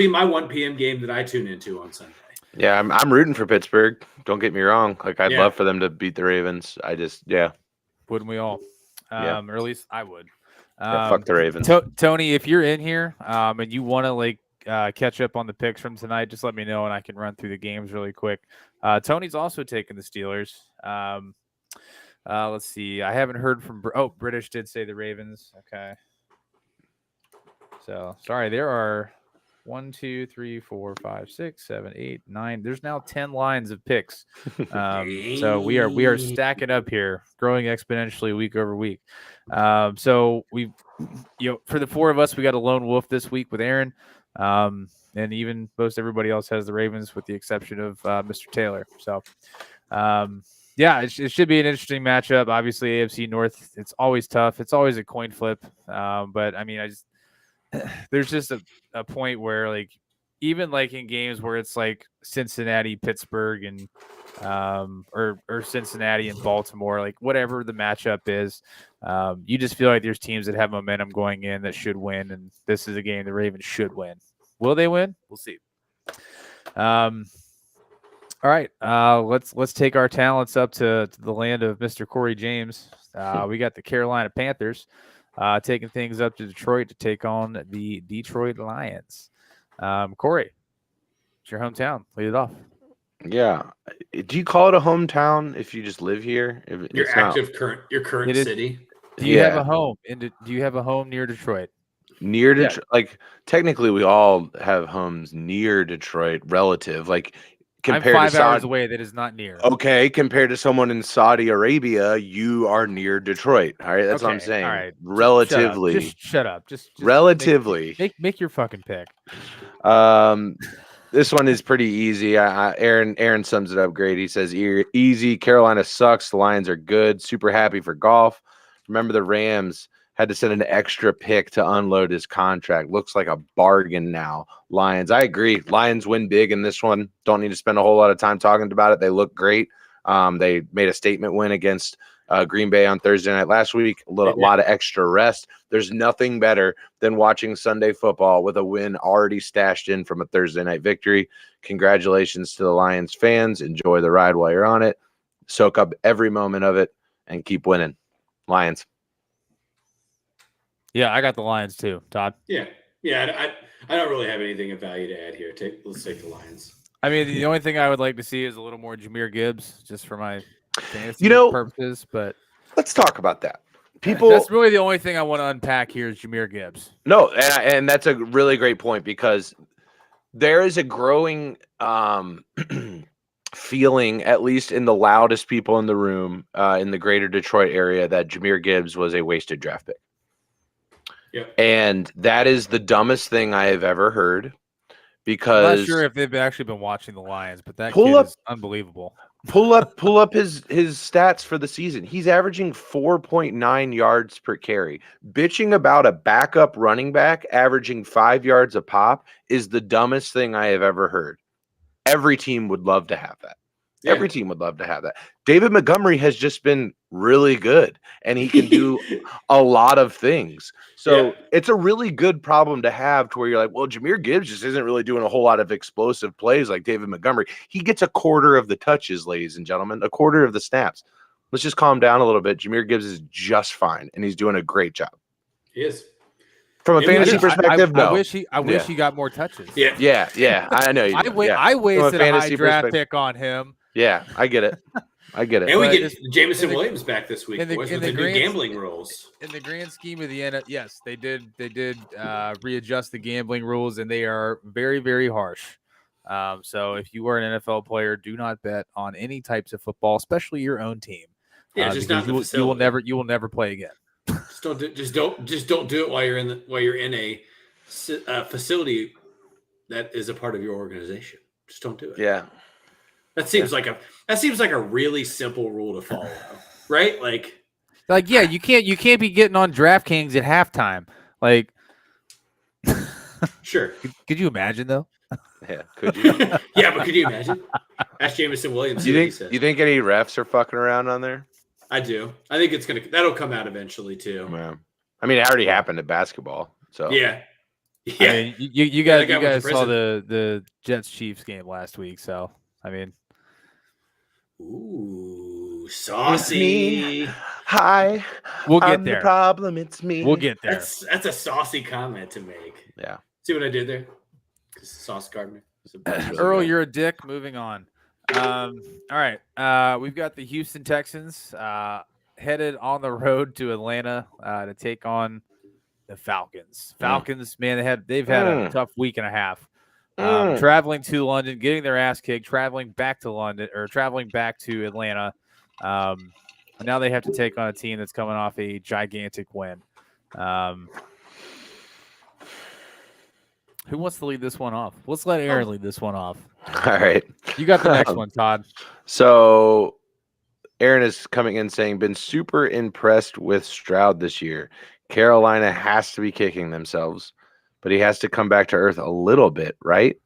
my 1 p.m. game that I tune into on Sunday. Yeah, I'm rooting for Pittsburgh. Don't get me wrong. Like I'd love for them to beat the Ravens. Wouldn't we all? Or at least I would. Fuck the Ravens. Tony, if you're in here and you want to catch up on the picks from tonight, just let me know and I can run through the games really quick. Tony's also taking the Steelers. Let's see. I haven't heard from British did say the Ravens. Okay. So sorry, there are 1, 2, 3, 4, 5, 6, 7, 8, 9. There's now 10 lines of picks. So we are stacking up here, growing exponentially week over week. So we, for the 4 of us, we got a lone wolf this week with Aaron. And even most everybody else has the Ravens with the exception of Mr. Taylor. So it should be an interesting matchup. Obviously, AFC North, it's always tough. It's always a coin flip. But I mean, there's just a point where like even like in games where it's like Cincinnati, Pittsburgh, and or Cincinnati and Baltimore, like whatever the matchup is, you just feel like there's teams that have momentum going in that should win, and this is a game the Ravens should win. Will they win? We'll see. All right, let's take our talents up to the land of Mr. Corey James. We got the Carolina Panthers taking things up to Detroit to take on the Detroit Lions. Corey, it's your hometown. Lead it off. Yeah. Do you call it a hometown if you just live here? Your current city. Do you have a home? Do you have a home near Detroit? Near Detroit, like technically we all have homes near Detroit, relative. Like compared I'm 5 to hours away. That is not near. Okay, compared to someone in Saudi Arabia, you are near Detroit. All right, that's what I'm saying. All right, relatively. Just shut up. Just relatively. Make your fucking pick. This one is pretty easy. Aaron sums it up great. He says easy. Carolina sucks. The Lions are good. Super happy for golf. Remember the Rams had to send an extra pick to unload his contract. Looks like a bargain now. Lions, I agree. Lions win big in this one. Don't need to spend a whole lot of time talking about it. They look great. They made a statement win against Green Bay on Thursday night last week. A lot of extra rest. There's nothing better than watching Sunday football with a win already stashed in from a Thursday night victory. Congratulations to the Lions fans. Enjoy the ride while you're on it. Soak up every moment of it and keep winning. Lions. Yeah, I got the Lions too, Todd. Yeah. I don't really have anything of value to add here. Let's take the Lions. I mean, the only thing I would like to see is a little more Jahmyr Gibbs, just for my fantasy purposes. But let's talk about that. That's really the only thing I want to unpack here is Jahmyr Gibbs. No, and that's a really great point because there is a growing feeling, at least in the loudest people in the room, in the greater Detroit area, that Jahmyr Gibbs was a wasted draft pick. Yeah. And that is the dumbest thing I have ever heard. Because I'm not sure if they've actually been watching the Lions, but that kid is unbelievable. Pull up his stats for the season. He's averaging 4.9 yards per carry. Bitching about a backup running back averaging 5 yards a pop is the dumbest thing I have ever heard. Every team would love to have that. Yeah. Every team would love to have that. David Montgomery has just been really good, and he can do a lot of things. So it's a really good problem to have, to where you're like, well, Jahmyr Gibbs just isn't really doing a whole lot of explosive plays like David Montgomery. He gets a quarter of the touches, ladies and gentlemen, a quarter of the snaps. Let's just calm down a little bit. Jahmyr Gibbs is just fine, and he's doing a great job. He is. From a fantasy perspective, no. I wish he got more touches. Yeah. I know you. I wasted a high draft pick on him. Yeah, I get it. And we get Jameson Williams back this week with the new gambling rules. In the grand scheme of the end, yes, they did readjust the gambling rules, and they are very, very harsh. So if you are an NFL player, do not bet on any types of football, especially your own team. Yeah, just not the you will never play again. Just don't do it while you're in a facility that is a part of your organization. Just don't do it. Yeah. That seems like a really simple rule to follow, right? Like yeah, you can't be getting on DraftKings at halftime. Like, sure. Could you imagine though? Yeah, could you? Yeah, but could you imagine? Ask Jameson Williams. You think any refs are fucking around on there? I do. I think that'll come out eventually too. Yeah. I mean, it already happened at basketball. So yeah. I mean, you guys saw the Jets Chiefs game last week, so I mean. Ooh, saucy. Hi. We'll get there. The problem, it's me. We'll get there. That's a saucy comment to make. Yeah. See what I did there? Sauce Gardner. Earl, you're a dick. Moving on. All right. We've got the Houston Texans headed on the road to Atlanta to take on the Falcons. Falcons, man, they've had a tough week and a half. Traveling to London, getting their ass kicked, traveling back to Atlanta. And now they have to take on a team that's coming off a gigantic win. Who wants to lead this one off? Let's let Aaron lead this one off. All right. You got the next one, Todd. So Aaron is coming in saying, been super impressed with Stroud this year. Carolina has to be kicking themselves, but he has to come back to earth a little bit, right?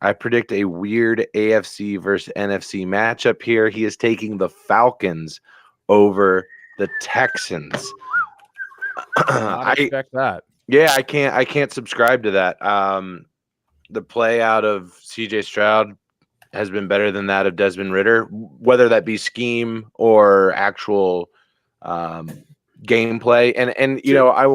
I predict a weird AFC versus NFC matchup here. He is taking the Falcons over the Texans. I expect that. Yeah, I can't subscribe to that. The play out of CJ Stroud has been better than that of Desmond Ridder, whether that be scheme or actual gameplay. And you know, I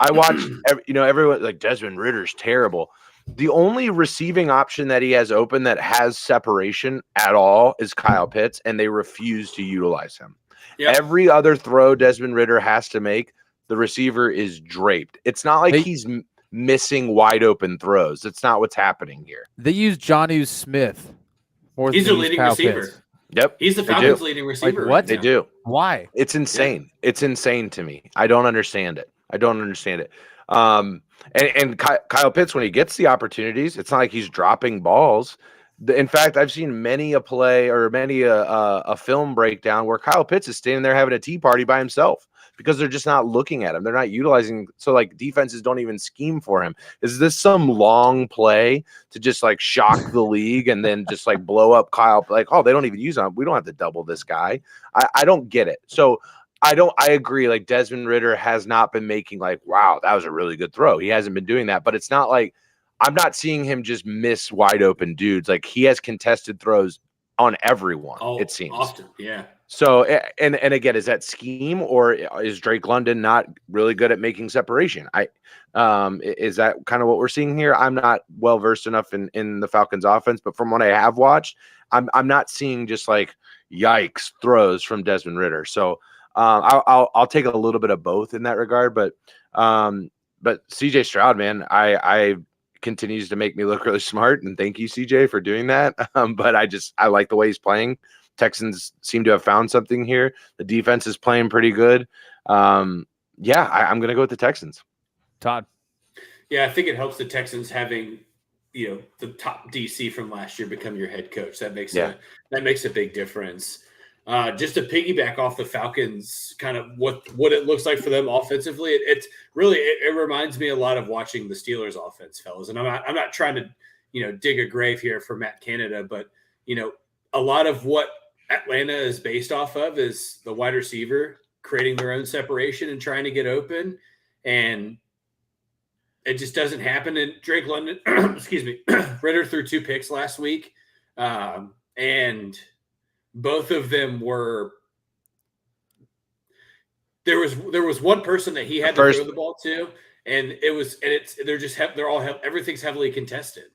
watched, everyone like Desmond Ridder's terrible. The only receiving option that he has open that has separation at all is Kyle Pitts, and they refuse to utilize him. Yep. Every other throw Desmond Ridder has to make, the receiver is draped. It's not like he's missing wide open throws. That's not what's happening here. They use Jonnu Smith. He's their leading receiver. Pitts. Yep. He's the Falcons' leading receiver. Like, what? They do. Why? It's insane. Yeah. It's insane to me. I don't understand it. And Kyle Pitts, when he gets the opportunities, it's not like he's dropping balls. In fact, I've seen many a play or many a film breakdown where Kyle Pitts is standing there having a tea party by himself because they're just not looking at him. They're not utilizing. So like defenses don't even scheme for him. Is this some long play to just like shock the league and then just like blow up Kyle? Like, oh, they don't even use him. We don't have to double this guy. I don't get it. So I agree. Like Desmond Ridder has not been making like, wow, that was a really good throw. He hasn't been doing that, but it's not like I'm not seeing him just miss wide open dudes. Like he has contested throws on everyone, it seems. Often, yeah. So, and again, is that scheme or is Drake London not really good at making separation? Is that kind of what we're seeing here? I'm not well versed enough in the Falcons offense, but from what I have watched, I'm not seeing just like yikes throws from Desmond Ridder. So, I'll take a little bit of both in that regard, but CJ Stroud, man, I continues to make me look really smart, and thank you, CJ, for doing that. But I like the way he's playing. Texans seem to have found something here. The defense is playing pretty good. I'm going to go with the Texans. Todd. Yeah, I think it helps the Texans having, the top DC from last year become your head coach. That makes a big difference. Just to piggyback off the Falcons, kind of what it looks like for them offensively, it's really it reminds me a lot of watching the Steelers offense, fellas. And I'm not trying to dig a grave here for Matt Canada, but a lot of what Atlanta is based off of is the wide receiver creating their own separation and trying to get open, and it just doesn't happen. And Drake London, excuse me, Ridder threw 2 picks last week, and both of them were. There was one person that he had to throw the ball to, and everything's heavily contested.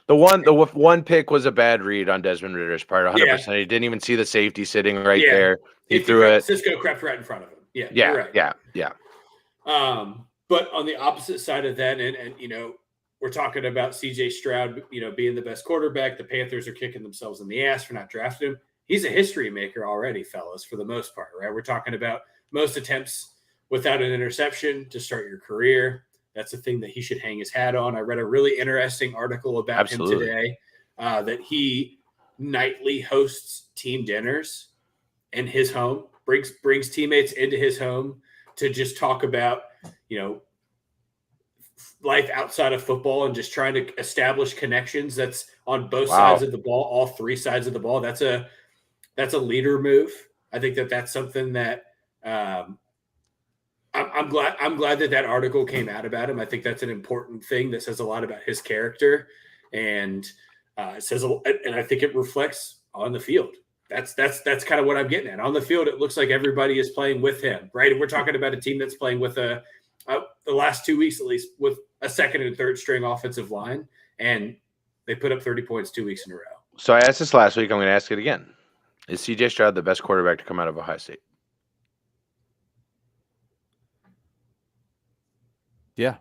The one pick was a bad read on Desmond Ridder's part, 100%. Yeah. He didn't even see the safety sitting right there. He threw it. Cisco crept right in front of him. Yeah. Yeah. Right. Yeah. But on the opposite side of that, and we're talking about CJ Stroud, being the best quarterback. The Panthers are kicking themselves in the ass for not drafting him. He's a history maker already, fellas, for the most part, right? We're talking about most attempts without an interception to start your career. That's a thing that he should hang his hat on. I read a really interesting article about him today that he nightly hosts team dinners in his home, brings teammates into his home to just talk about, life outside of football and just trying to establish connections. That's on both sides of the ball, all 3 sides of the ball. That's a leader move. I think that's something that I'm glad that article came out about him. I think that's an important thing that says a lot about his character, and it says, and I think it reflects on the field. That's kind of what I'm getting at. On the field, it looks like everybody is playing with him, right? And we're talking about a team that's playing with the last 2 weeks at least with a second and third string offensive line, and they put up 30 points 2 weeks in a row. So I asked this last week. I'm going to ask it again. Is CJ Stroud the best quarterback to come out of Ohio State? Yeah.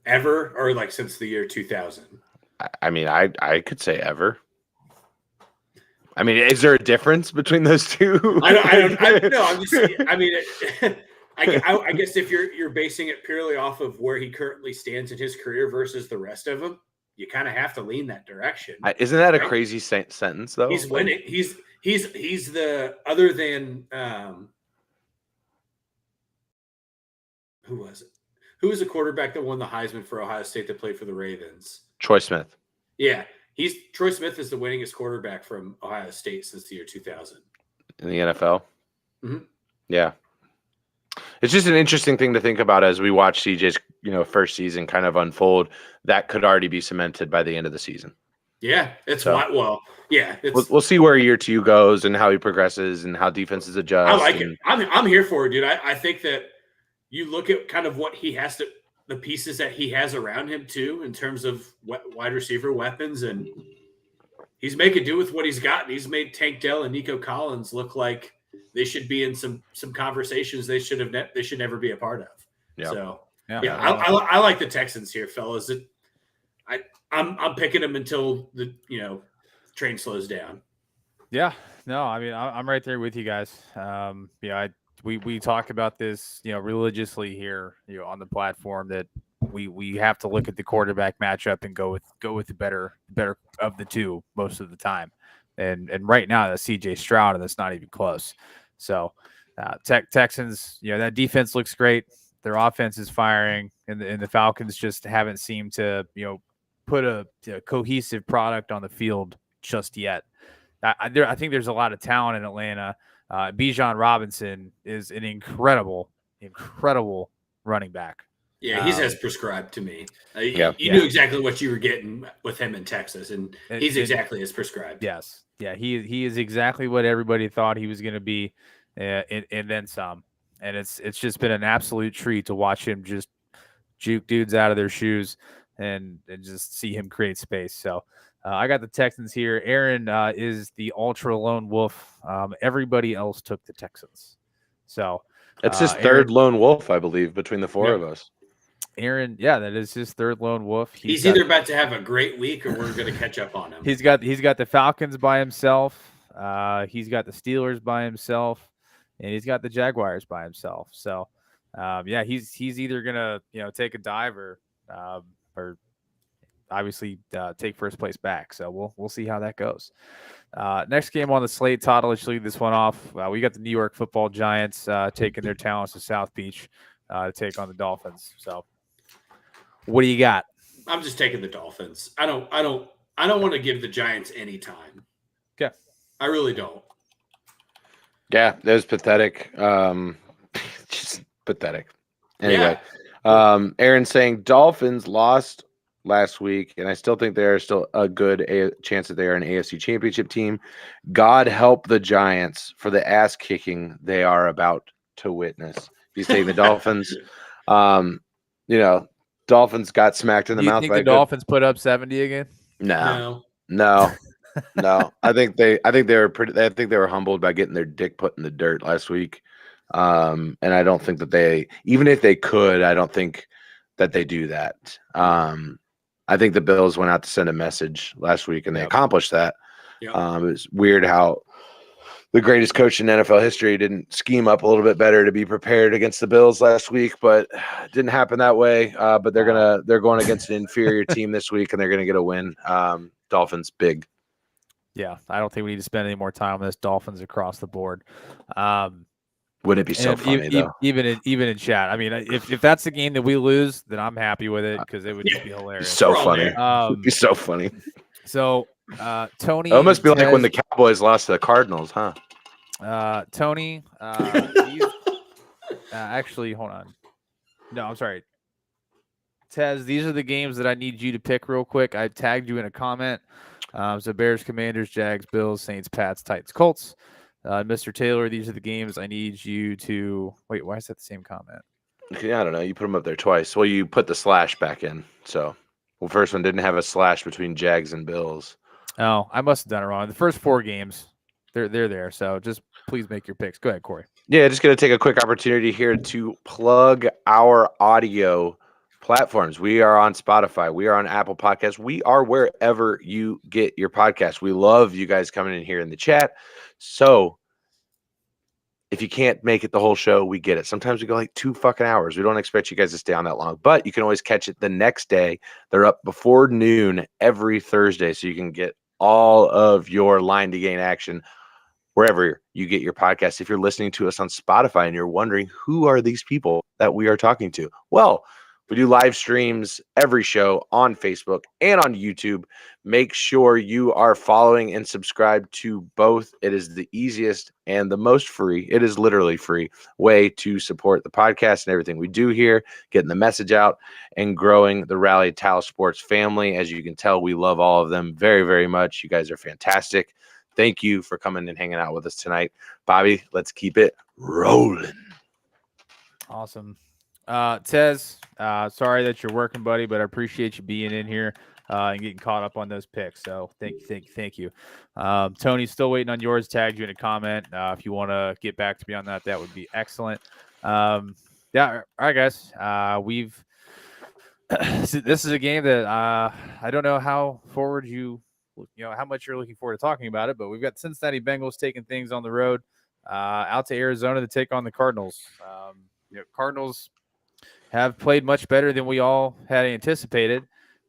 Ever, or like since the year 2000? I mean, I could say ever. I mean, is there a difference between those two? I don't know. I'm just. I mean, I guess if you're basing it purely off of where he currently stands in his career versus the rest of them, you kind of have to lean that direction. Isn't that a crazy sentence though? He's winning. He's the other than who was it? Who was the quarterback that won the Heisman for Ohio State that played for the Ravens? Troy Smith. Yeah. Troy Smith is the winningest quarterback from Ohio State since the year 2000. In the NFL? Mm-hmm. Yeah. It's just an interesting thing to think about as we watch CJ's, first season kind of unfold. That could already be cemented by the end of the season. Yeah. We'll see where year 2 goes and how he progresses and how defenses adjust. I like it. I'm here for it, dude. I think that you look at kind of what he has to, the pieces that he has around him too, in terms of wide receiver weapons, and he's making do with what he's got. And he's made Tank Dell and Nico Collins look like they should be in some conversations they should never be a part of. Yeah. So I like the Texans here, fellas. I'm picking them until the train slows down. Yeah, no, I mean I'm right there with you guys. We talk about this, religiously here, on the platform, that we have to look at the quarterback matchup and go with the better of the two most of the time. And right now that's CJ Stroud, and that's not even close. So Texans, that defense looks great. Their offense is firing, and the Falcons just haven't seemed to, put a cohesive product on the field just yet. I think there's a lot of talent in Atlanta. Bijan Robinson is an incredible running back. Yeah, he's as prescribed to me. You knew exactly what you were getting with him in Texas, and he's exactly as prescribed. Yes. Yeah, he is exactly what everybody thought he was going to be, and then some. And it's just been an absolute treat to watch him just juke dudes out of their shoes and just see him create space. So I got the Texans here. Aaron is the ultra lone wolf. Everybody else took the Texans. So It's his Aaron, third lone wolf, I believe, between the four Yeah. of us. Aaron, yeah, that is his third lone wolf. He's either about to have a great week or we're going to catch up on him. He's got the Falcons by himself. He's got the Steelers by himself, and he's got the Jaguars by himself. So, yeah, he's either gonna take a dive or obviously take first place back. So we'll see how that goes. Next game on the slate, Todd, let's lead this one off. We got the New York Football Giants taking their talents to South Beach to take on the Dolphins. So, what do you got? I'm just taking the Dolphins. I don't want to give the Giants any time. Okay. I really don't. Yeah, that was pathetic. Just pathetic. Anyway, Aaron's saying Dolphins lost last week, and I still think they are still a good chance that they are an AFC Championship team. God help the Giants for the ass kicking they are about to witness. He's taking the Dolphins. Dolphins got smacked in the mouth. Do you think the Dolphins put up 70 again? No. I think they were humbled by getting their dick put in the dirt last week. And I don't think that even if they could, I don't think that they do that. I think the Bills went out to send a message last week and they accomplished that. Yep. It's weird how the greatest coach in NFL history didn't scheme up a little bit better to be prepared against the Bills last week, but it didn't happen that way. But they're going against an inferior team this week and they're going to get a win. Dolphins big. Yeah, I don't think we need to spend any more time on this. Dolphins across the board. Wouldn't it be so funny though? Even in chat. I mean, if that's the game that we lose, then I'm happy with it because it would just be hilarious. So funny. It'd be so funny. So Tony, it must be like when the Cowboys lost to the Cardinals, huh? Tony, actually, hold on. No, I'm sorry. Tez, these are the games that I need you to pick real quick. I tagged you in a comment. So Bears, Commanders, Jags, Bills, Saints, Pats, Titans, Colts. Mr. Taylor, these are the games I need you to wait. Why is that the same comment? Yeah, I don't know. You put them up there twice. Well, you put the slash back in. So, first one didn't have a slash between Jags and Bills. Oh, I must have done it wrong. The first four games, they're there. So just please make your picks. Go ahead, Corey. Yeah, just going to take a quick opportunity here to plug our audio platforms. We are on Spotify. We are on Apple Podcasts. We are wherever you get your podcast. We love you guys coming in here in the chat. So if you can't make it the whole show, we get it. Sometimes we go like 2 fucking hours. We don't expect you guys to stay on that long, but you can always catch it the next day. They're up before noon every Thursday, so you can get all of your line to gain action wherever you get your podcast. If you're listening to us on Spotify and you're wondering who are these people that we are talking to, well, we do live streams every show on Facebook and on YouTube. Make sure you are following and subscribe to both. It is the easiest and the most free. It is literally free way to support the podcast and everything we do here, getting the message out and growing the Rally Towel Sports family. As you can tell, we love all of them very, very much. You guys are fantastic. Thank you for coming and hanging out with us tonight. Bobby, let's keep it rolling. Awesome. Tez, sorry that you're working, buddy, but I appreciate you being in here and getting caught up on those picks. So thank you. Tony's still waiting on yours. Tagged you in a comment. If you want to get back to me on that, that would be excellent. Yeah. All right, guys. This is a game that I don't know how forward how much you're looking forward to talking about it, but we've got Cincinnati Bengals taking things on the road out to Arizona to take on the Cardinals. Cardinals have played much better than we all had anticipated.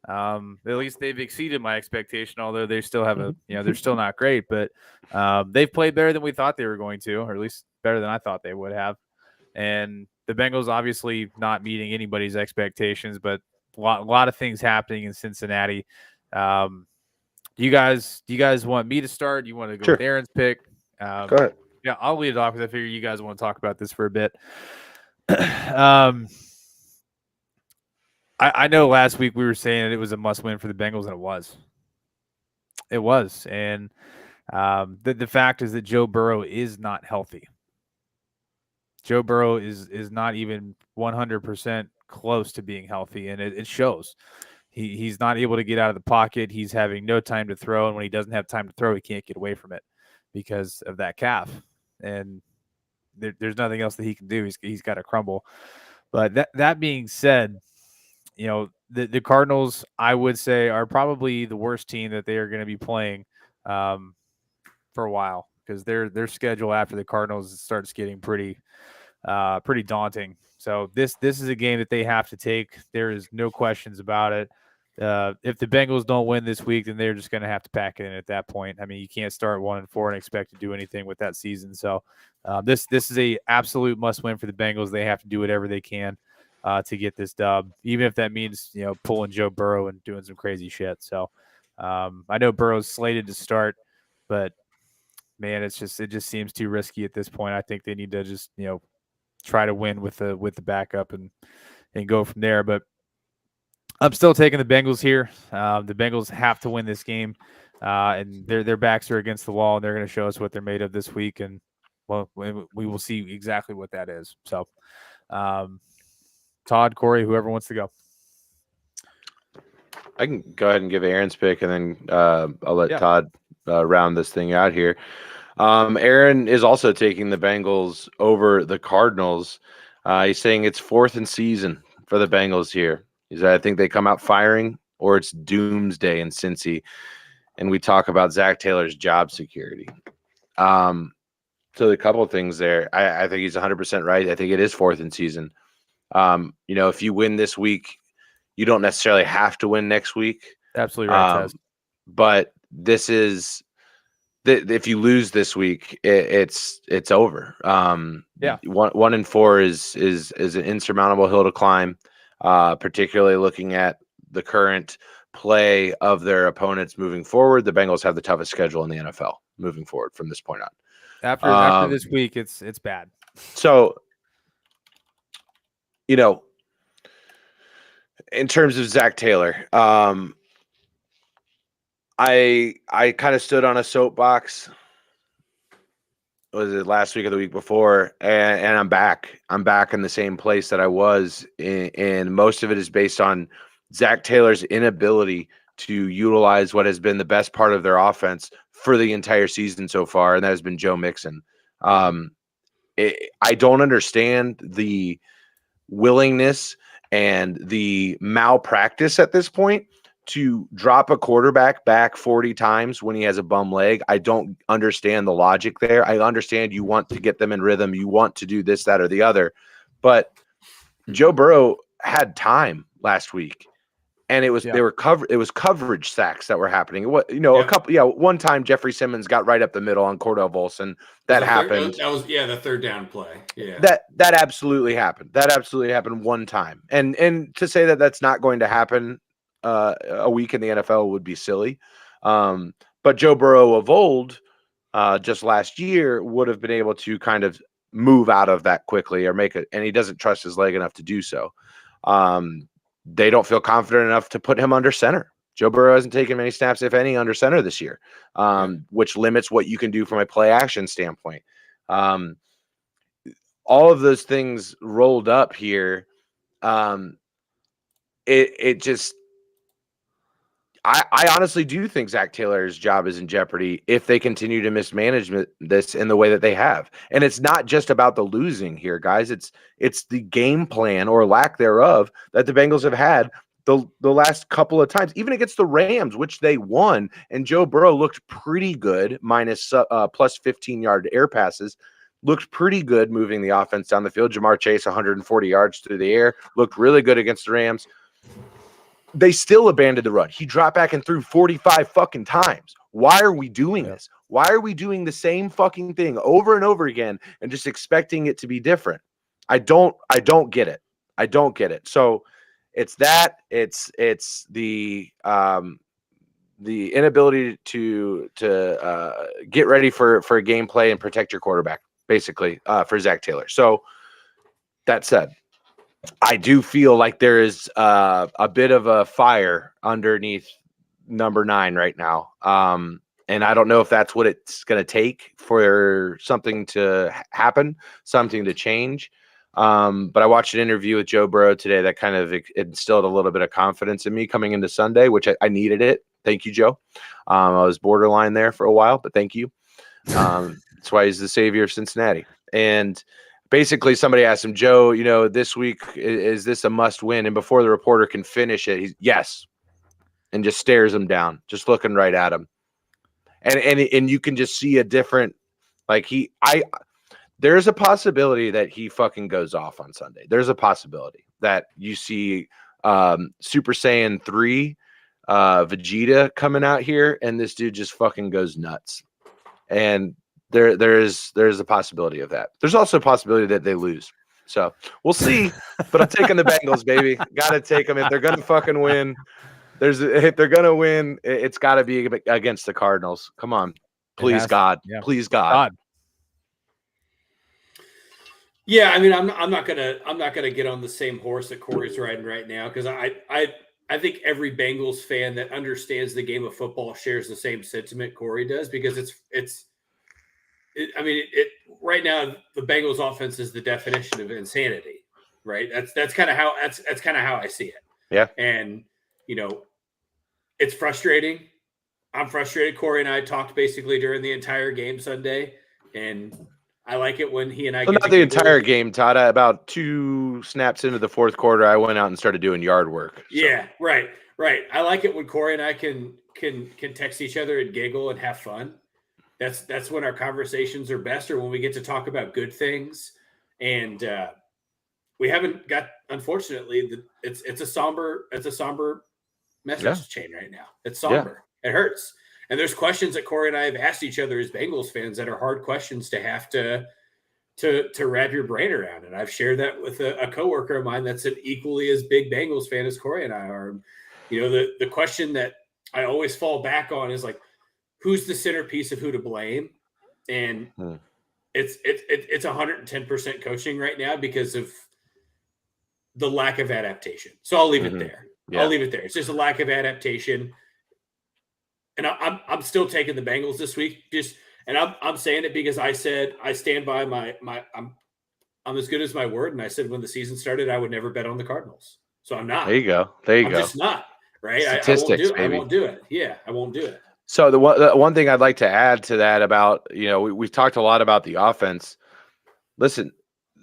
At least they've exceeded my expectation, although they still have they're still not great, but they've played better than we thought they were going to, or at least better than I thought they would have. And the Bengals obviously not meeting anybody's expectations, but a lot of things happening in Cincinnati. Do you guys want me to start? Do you want to go with Aaron's pick? Go ahead. Yeah, I'll lead it off because I figure you guys want to talk about this for a bit. I know last week we were saying that it was a must-win for the Bengals, and it was. And The fact is that Joe Burrow is not healthy. Joe Burrow is not even 100% close to being healthy, and it shows. He's not able to get out of the pocket. He's having no time to throw, and when he doesn't have time to throw, he can't get away from it because of that calf. And there's nothing else that he can do. He's got to crumble. But that being said, the Cardinals, I would say, are probably the worst team that they are going to be playing for a while, because their schedule after the Cardinals starts getting pretty daunting. So this is a game that they have to take. There is no questions about it. If the Bengals don't win this week, then they're just going to have to pack it in at that point. I mean, you can't start 1-4 and expect to do anything with that season. So this is a absolute must win for the Bengals. They have to do whatever they can to get this dub, even if that means pulling Joe Burrow and doing some crazy shit. So I know Burrow's slated to start, but man, it just seems too risky at this point. I think they need to just try to win with the backup and go from there. But I'm still taking the Bengals here. The Bengals have to win this game, and their backs are against the wall, and they're going to show us what they're made of this week. And well, we will see exactly what that is. So, Todd, Corey, whoever wants to go. I can go ahead and give Aaron's pick, and then I'll let Todd round this thing out here. Aaron is also taking the Bengals over the Cardinals. He's saying it's 4th and season for the Bengals here. He said, I think they come out firing, or it's doomsday in Cincy. And we talk about Zach Taylor's job security. So a couple of things there. I think he's 100% right. I think it is 4th and season. If you win this week, you don't necessarily have to win next week. Absolutely right. But this is, if you lose this week, it's over. 1-4 is an insurmountable hill to climb, particularly looking at the current play of their opponents moving forward. The Bengals have the toughest schedule in the NFL moving forward from this point on. After this week, it's bad. So, in terms of Zach Taylor, I kind of stood on a soapbox. Was it last week or the week before? And I'm back. I'm back in the same place that I was. And most of it is based on Zach Taylor's inability to utilize what has been the best part of their offense for the entire season so far, and that has been Joe Mixon. I don't understand the willingness and the malpractice at this point to drop a quarterback back 40 times when he has a bum leg. I don't understand the logic there. I understand you want to get them in rhythm. You want to do this, that, or the other. But Joe Burrow had time last week, and it was they were it was coverage sacks that were happening. One time Jeffrey Simmons got right up the middle on Cordell Volson. That happened. That was the third down play. Yeah. That absolutely happened. That absolutely happened one time. And to say that that's not going to happen a week in the NFL would be silly. But Joe Burrow of old, just last year, would have been able to kind of move out of that quickly or make it, and he doesn't trust his leg enough to do so. They don't feel confident enough to put him under center. Joe Burrow hasn't taken many snaps, if any, under center this year, which limits what you can do from a play action standpoint. All of those things rolled up here. It just, I honestly do think Zach Taylor's job is in jeopardy if they continue to mismanage this in the way that they have. And it's not just about the losing here, guys. It's the game plan or lack thereof that the Bengals have had the last couple of times, even against the Rams, which they won. And Joe Burrow looked pretty good, minus plus 15-yard air passes. Looked pretty good moving the offense down the field. Jamar Chase, 140 yards through the air. Looked really good against the Rams. They still abandoned the run. He dropped back and threw 45 fucking times. Why are we doing this? Why are we doing the same fucking thing over and over again and just expecting it to be different? I don't get it. I don't get it. So it's that. It's the inability to get ready for a gameplay and protect your quarterback, basically, for Zach Taylor. So that said, I do feel like there is a bit of a fire underneath number 9 right now. And I don't know if that's what it's going to take for something to happen, something to change. But I watched an interview with Joe Burrow today that kind of instilled a little bit of confidence in me coming into Sunday, which I needed it. Thank you, Joe. I was borderline there for a while, but thank you. That's why he's the savior of Cincinnati. And basically somebody asked him, Joe, this week, is this a must win? And before the reporter can finish it, he's yes. And just stares him down, just looking right at him. And you can just see a different, there's a possibility that he fucking goes off on Sunday. There's a possibility that you see Super Saiyan 3 Vegeta coming out here and this dude just fucking goes nuts. And there's a possibility of that. There's also a possibility that they lose. So we'll see. But I'm taking the Bengals, baby. Gotta take them. If they're gonna fucking win, if they're gonna win, it's gotta be against the Cardinals. Come on. Please, God. Yeah. Please, God. Yeah, I mean, I'm not gonna get on the same horse that Corey's riding right now, because I think every Bengals fan that understands the game of football shares the same sentiment Corey does, because right now the Bengals offense is the definition of insanity, right? That's kind of how I see it. Yeah. And it's frustrating. I'm frustrated. Corey and I talked basically during the entire game Sunday, and I like it when he and I get not the entire game, Todd. About 2 snaps into the fourth quarter, I went out and started doing yard work. So. Yeah, right. I like it when Corey and I can text each other and giggle and have fun. That's when our conversations are best, or when we get to talk about good things. And we haven't got, unfortunately, it's a somber message chain right now. It's somber. Yeah. It hurts. And there's questions that Corey and I have asked each other as Bengals fans that are hard questions to have to wrap your brain around. And I've shared that with a coworker of mine that's an equally as big Bengals fan as Corey and I are. The question that I always fall back on is like, who's the centerpiece of who to blame? And it's 110% coaching right now because of the lack of adaptation. So I'll leave it there. Yeah. I'll leave it there. It's just a lack of adaptation. And I'm still taking the Bengals this week. I'm saying it because I said I stand by I'm as good as my word. And I said when the season started, I would never bet on the Cardinals. So I'm not. There you go. I'm just not. Right. I won't do it. Yeah, I won't do it. So the one thing I'd like to add to that about, we've talked a lot about the offense. Listen,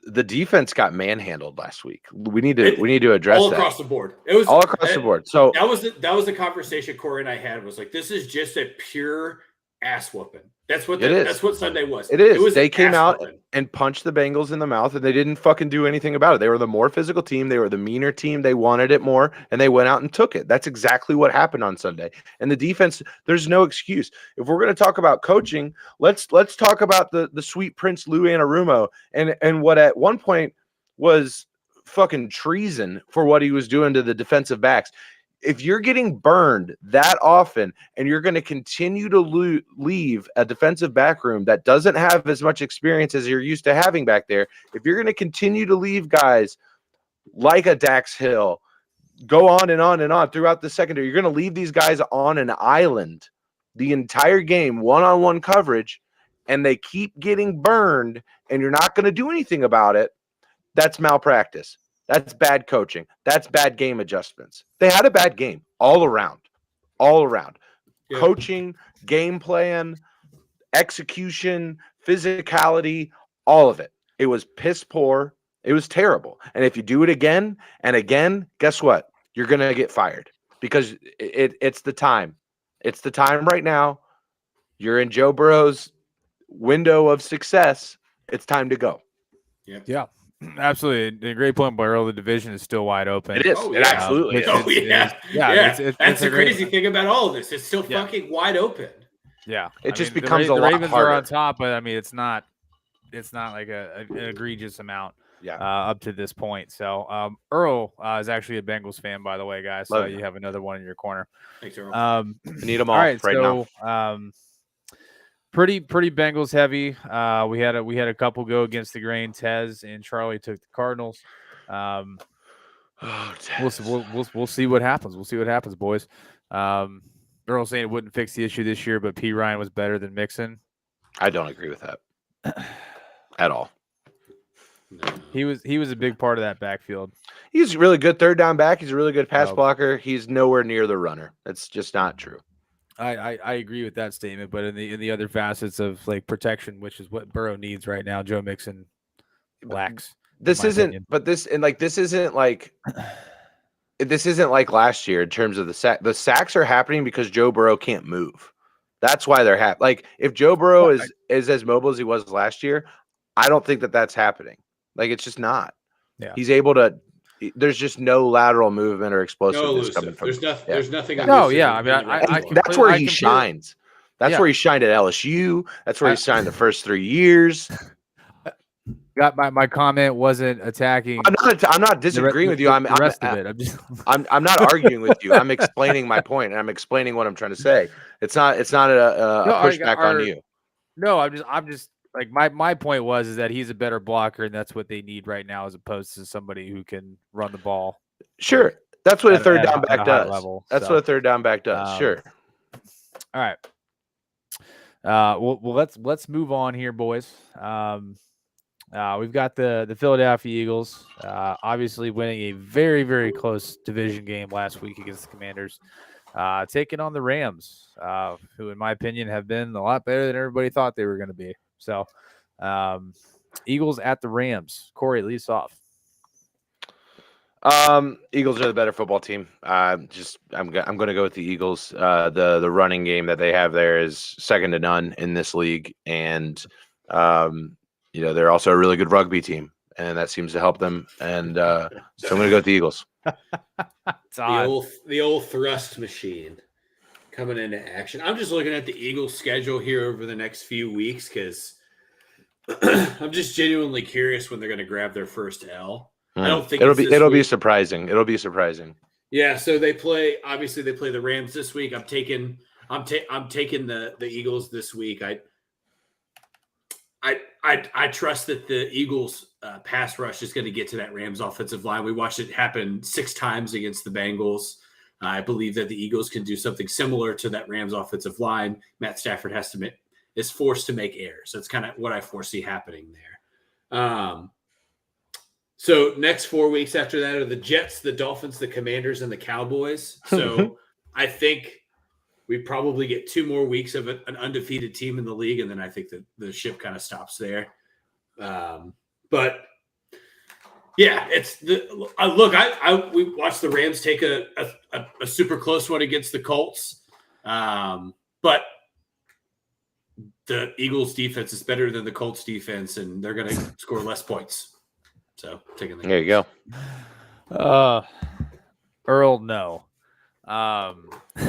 the defense got manhandled last week. We need to address all that. Across the board. It was all across the board. So that was the conversation Corey and I had, was like, this is just a pure ass whooping. That's what that's what Sunday was. It is. They came out and punched the Bengals in the mouth, and they didn't fucking do anything about it. They were the more physical team. They were the meaner team. They wanted it more, and they went out and took it. That's exactly what happened on Sunday. And the defense, there's no excuse. If we're going to talk about coaching, let's talk about the sweet Prince Lou Anarumo and what at one point was fucking treason for what he was doing to the defensive backs. If you're getting burned that often and you're going to continue to leave a defensive back room that doesn't have as much experience as you're used to having back there, if you're going to continue to leave guys like a Dax Hill go on and on and on throughout the secondary, you're going to leave these guys on an island the entire game, one-on-one coverage, and they keep getting burned and you're not going to do anything about it, that's malpractice. That's bad coaching. That's bad game adjustments. They had a bad game all around. Yeah. Coaching, game plan, execution, physicality, all of it. It was piss poor. It was terrible. And if you do it again and again, guess what? You're going to get fired because it's the time. It's the time right now. You're in Joe Burrow's window of success. It's time to go. Yeah. Absolutely. A great point, Burrow. The division is still wide open. It is. It absolutely is. That's the crazy thing about all of this. It's still fucking wide open. Yeah. It just becomes a lot harder. The Ravens are on top, but I mean, it's not like an egregious amount up to this point. So Earl is actually a Bengals fan, by the way, guys. So you have another one in your corner. Thanks, Earl. We need them all right now. Pretty Bengals heavy. We had a couple go against the grain. Tez and Charlie took the Cardinals. We'll see what happens. We'll see what happens, boys. Earl saying it wouldn't fix the issue this year, but P. Ryan was better than Mixon. I don't agree with that at all. No. He was a big part of that backfield. He's a really good third down back. He's a really good pass No. blocker. He's nowhere near the runner. That's just not true. I agree with that statement, but in the other facets of like protection, which is what Burrow needs right now, Joe Mixon lacks. This my isn't, opinion. but this isn't like last year in terms of the sack. The sacks are happening because Joe Burrow can't move. That's why they're happening. Like if Joe Burrow is as mobile as he was last year, I don't think that's happening. Like it's just not. Yeah. He's able to. There's just no lateral movement or No explosiveness coming elusive. from. There's nothing. No, elusive yeah, in I mean, him I anymore. That's completely- where I he completely- shines. That's Yeah. where he shined at LSU. That's where he shined the first 3 years. Got my comment wasn't attacking. I'm not disagreeing with you. The rest of it. I'm just I'm not arguing with you. I'm explaining my point, and I'm explaining what I'm trying to say. It's not a pushback on you. no. I'm just like my point is that he's a better blocker, and that's what they need right now, as opposed to somebody who can run the ball. Sure, that's what a At- third at a- down at a back high does. level, That's so, what a third down back does. Sure. All right. Well, let's move on here, boys. We've got the Philadelphia Eagles, obviously winning a very, very close division game last week against the Commanders, taking on the Rams, who, in my opinion, have been a lot better than everybody thought they were going to be. So, Eagles at the Rams. Corey, lead us off. Eagles are the better football team. I'm going to go with the Eagles. The running game that they have there is second to none in this league, and they're also a really good rugby team, and that seems to help them. And so I'm going to go with the Eagles. The old thrust machine coming into action. I'm just looking at the Eagles' schedule here over the next few weeks because I'm just genuinely curious when they're going to grab their first L. I don't think it'll be week. surprising. It'll be surprising. Yeah, so they play the Rams this week. I'm taking the Eagles this week. I trust that the Eagles pass rush is going to get to that Rams offensive line. We watched it happen 6 times against the Bengals. I believe that the Eagles can do something similar to that Rams offensive line. Matt Stafford is forced to make errors. That's kind of what I foresee happening there. So next 4 weeks after that are the Jets, the Dolphins, the Commanders, and the Cowboys. So I think we probably get 2 more weeks of an undefeated team in the league, and then I think that the ship kind of stops there. But yeah, it's we watched the Rams take a super close one against the Colts, but the Eagles defense is better than the Colts defense, and they're going to score less points. So taking the There you go. Earl, no.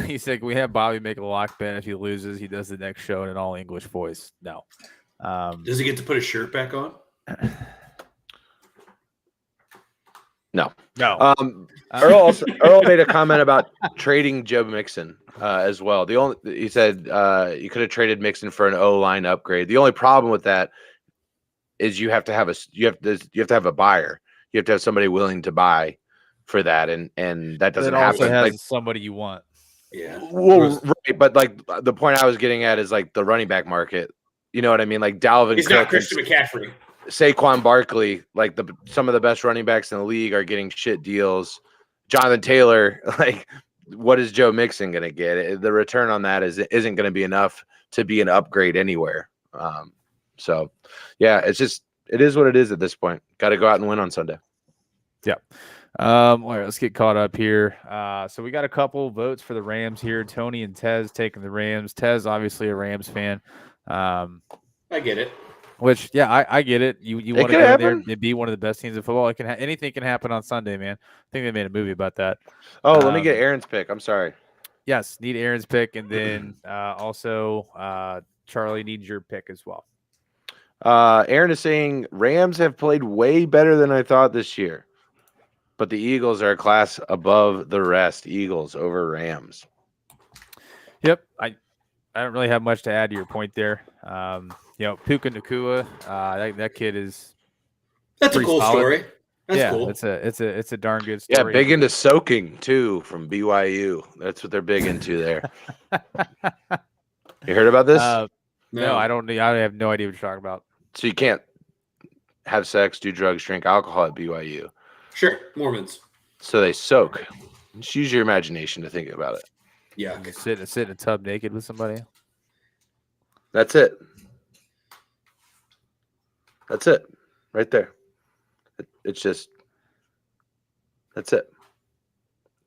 He said, "Can we have Bobby make a lock bet? If he loses, he does the next show in an all English voice." No. Does he get to put his shirt back on? No. No. Earl made a comment about trading Joe Mixon as well. He said you could have traded Mixon for an O-line upgrade. The only problem with that is you have to have a buyer. You have to have somebody willing to buy for that, and that doesn't also happen. has Like, somebody you want. Yeah. well, right, but like the point I was getting at is like the running back market. You know what I mean? Like Dalvin He's Cook, not Christian McCaffrey. Saquon Barkley, like some of the best running backs in the league are getting shit deals. Jonathan Taylor, like what is Joe Mixon going to get? The return on that isn't going to be enough to be an upgrade anywhere. So yeah, it is what it is at this point. Got to go out and win on Sunday. Yeah. All right, let's get caught up here. So we got a couple votes for the Rams here. Tony and Tez taking the Rams. Tez, obviously a Rams fan. I get it. Which, yeah, I get it. You want to could go in there happen. and be one of the best teams in football. Anything can happen on Sunday, man. I think they made a movie about that. Oh, let me get Aaron's pick. I'm sorry. Yes, need Aaron's pick, and then also Charlie needs your pick as well. Aaron is saying Rams have played way better than I thought this year, but the Eagles are a class above the rest. Eagles over Rams. Yep, I don't really have much to add to your point there. Puka Nacua, that kid is That's a pretty cool solid. story. That's cool. it's a darn good Yeah, story. big into soaking too from BYU. That's what they're big into there. You heard about this? No, I don't. I have no idea what you're talking about. So you can't have sex, do drugs, drink alcohol at BYU. Sure, Mormons. So they soak. Just use your imagination to think about it. Yeah. Sit in a tub naked with somebody. That's it. That's it. Right there. It's just. That's it.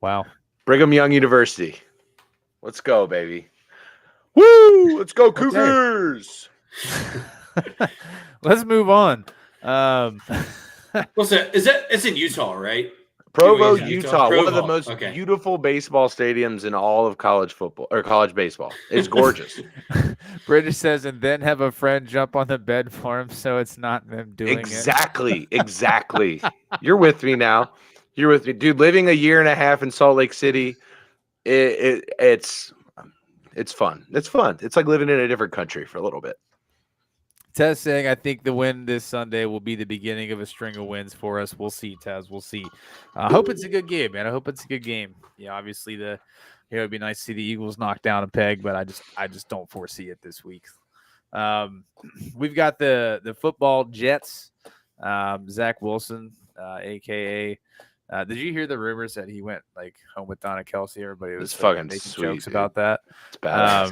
Wow. Brigham Young University. Let's go, baby. Woo! Let's go, Cougars. Let's move on. What's that? It's in Utah, right? Provo, Utah. Utah. One of the Provo, most okay. beautiful baseball stadiums in all of college football or college baseball. It's gorgeous. British says, and then have a friend jump on the bed for him, so it's not them doing Exactly. You're with me now. You're with me, dude. Living a year and a half in Salt Lake City, it's fun. It's fun. It's like living in a different country for a little bit. Tez saying, I think the win this Sunday will be the beginning of a string of wins for us. We'll see, Tez. We'll see. I hope it's a good game, man. I hope it's a good game. Yeah, obviously it'd be nice to see the Eagles knock down a peg, but I just don't foresee it this week. We've got the football Jets. Zach Wilson, aka. Did you hear the rumors that he went like home with Donna Kelsey? Everybody was fucking making sweet, jokes dude. about that. It's bad.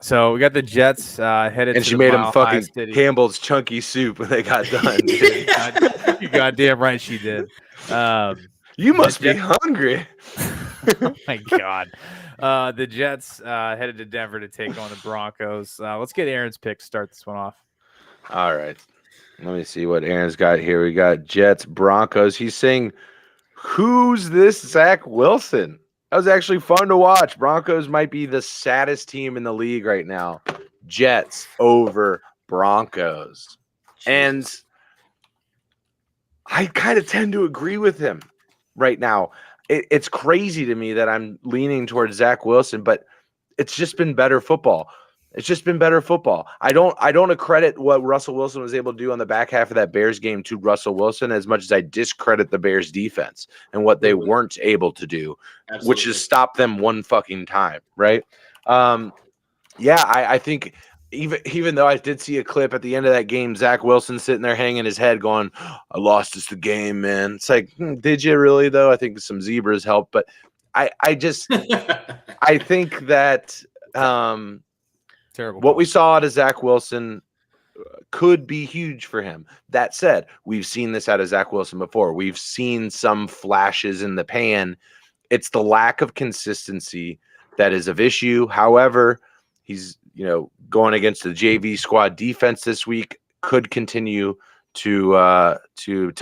So we got the Jets headed And to she the made him Mile High fucking City. Campbell's chunky soup when they got done. Dude. You goddamn right she did. You must be hungry. Oh my God. The Jets headed to Denver to take on the Broncos. Let's get Aaron's pick. Start this one off. All right. Let me see what Aaron's got here. We got Jets, Broncos. He's saying, who's this Zach Wilson? That was actually fun to watch. Broncos might be the saddest team in the league right now. Jets over Broncos. And I kind of tend to agree with him right now. It's crazy to me that I'm leaning towards Zach Wilson, but it's just been better football. It's just been better football. I don't accredit what Russell Wilson was able to do on the back half of that Bears game to Russell Wilson as much as I discredit the Bears defense and what they weren't able to do, which is stop them one fucking time, right? I think even though I did see a clip at the end of that game, Zach Wilson sitting there hanging his head going, I lost us the game, man. It's like, did you really though? I think some zebras helped, but I just I think that Terrible. what we saw out of Zach Wilson could be huge for him. That said, we've seen this out of Zach Wilson before. We've seen some flashes in the pan. It's the lack of consistency that is of issue. However, he's going against the JV squad defense this week, could continue to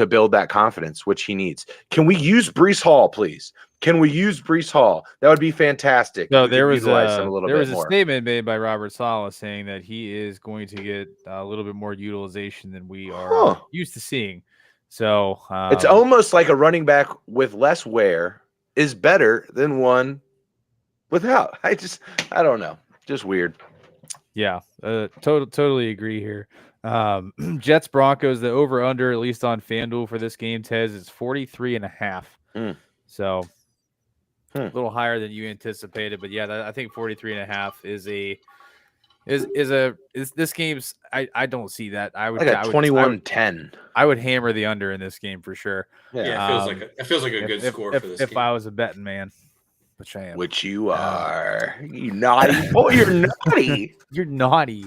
build that confidence, which he needs. Can we use Breece Hall, please? Can we use Breece Hall? That would be fantastic. No, there was a more. statement made by Robert Saleh saying that he is going to get a little bit more utilization than we are used to seeing. So it's almost like a running back with less wear is better than one without. I don't know. Just weird. Yeah, totally agree here. Jets Broncos, the over under at least on FanDuel for this game, Tez, is 43.5. So a little higher than you anticipated, but yeah, I think 43.5 is this game's. I don't see that. I would 21-10. I would hammer the under in this game for sure. Yeah, it feels like a good score for this game. If I was a betting man, which I am. Which you are. You naughty boy. You're naughty. You're naughty.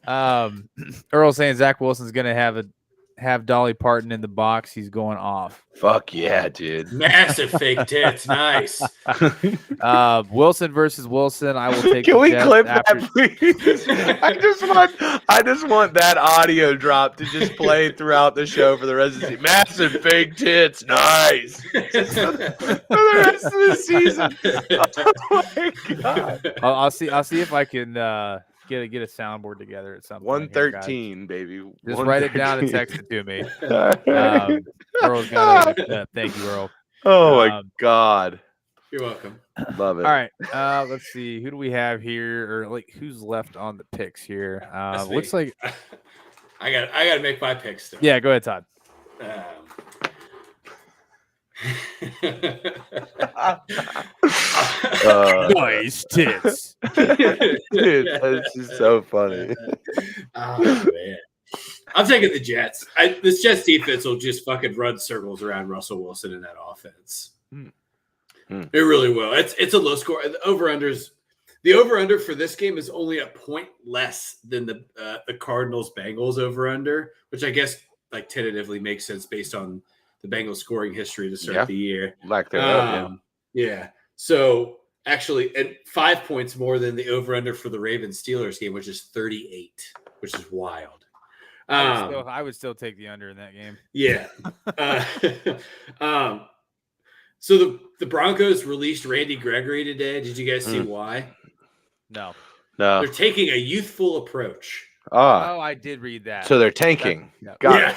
Earl saying Zach Wilson's gonna have Dolly Parton in the box. He's going off. Fuck yeah, dude. Massive fake tits. Nice. Wilson versus Wilson. I will take. Can we clip that, please? I just want that audio drop to just play throughout the show for the rest of the season. Massive fake tits. Nice. For the rest of the season. Oh my God. I'll see if I can get a soundboard together at some point. 113, baby. Just write it down and text it to me. Earl's got it. Thank you, Earl. Oh my God. You're welcome. Love it. All right. Let's see. Who do we have here, or like who's left on the picks here? Looks like I got to make my picks. Though. Yeah, go ahead, Todd. Nice tits. Dude, that's just so funny. Oh man, I'm taking the Jets. This Jets defense will just fucking run circles around Russell Wilson in that offense. It really will. It's a low score. The over-under for this game is only a point less than the Cardinals Bengals over-under, which I guess like tentatively makes sense based on the Bengals scoring history to start the year. Lack thereof, yeah. So actually, and 5 points more than the over-under for the Ravens Steelers game, which is 38, which is wild. I would still take the under in that game. Yeah. So the Broncos released Randy Gregory today. Did you guys see why? No. They're taking a youthful approach. Oh, I did read that. So they're tanking. Yeah.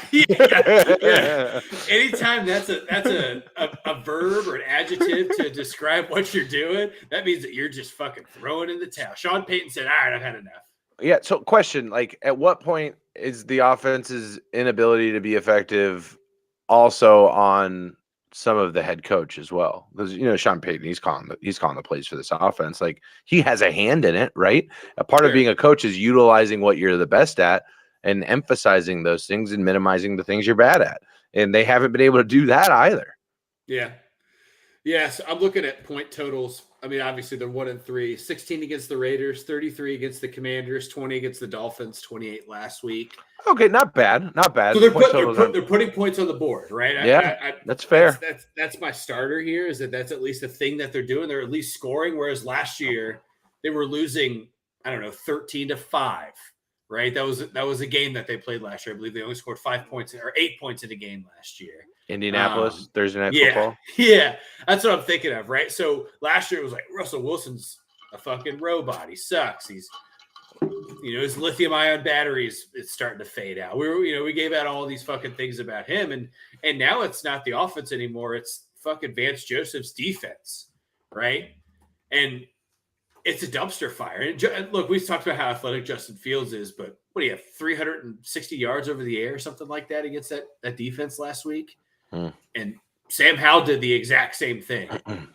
Anytime that's a verb or an adjective to describe what you're doing, that means that you're just fucking throwing in the towel. Sean Payton said, all right, I've had enough. Yeah. So question, like at what point is the offense's inability to be effective also on some of the head coach as well? Because Sean Payton, he's calling the plays for this offense. Like he has a hand in it, right? A part of being a coach is utilizing what you're the best at and emphasizing those things and minimizing the things you're bad at. And they haven't been able to do that either. Yeah. Yes, I'm looking at point totals. I mean, obviously they're 1-3, 16 against the Raiders, 33 against the Commanders, 20 against the Dolphins, 28 last week. Okay, not bad, not bad. So they're putting points on the board, right? Yeah, that's fair. That's my starter here. Is that's at least a thing that they're doing. They're at least scoring. Whereas last year they were losing, 13-5. Right? That was a game that they played last year. I believe they only scored 5 points or 8 points in a game last year. Thursday night football. Yeah, that's what I'm thinking of, right? So last year it was like Russell Wilson's a fucking robot. He sucks. He's, his lithium-ion batteries it's starting to fade out. We gave out all these fucking things about him, and now it's not the offense anymore. It's fucking Vance Joseph's defense, right? And it's a dumpster fire. And look, we've talked about how athletic Justin Fields is, but what do you have, 360 yards over the air, something like that against that defense last week? And Sam Howell did the exact same thing,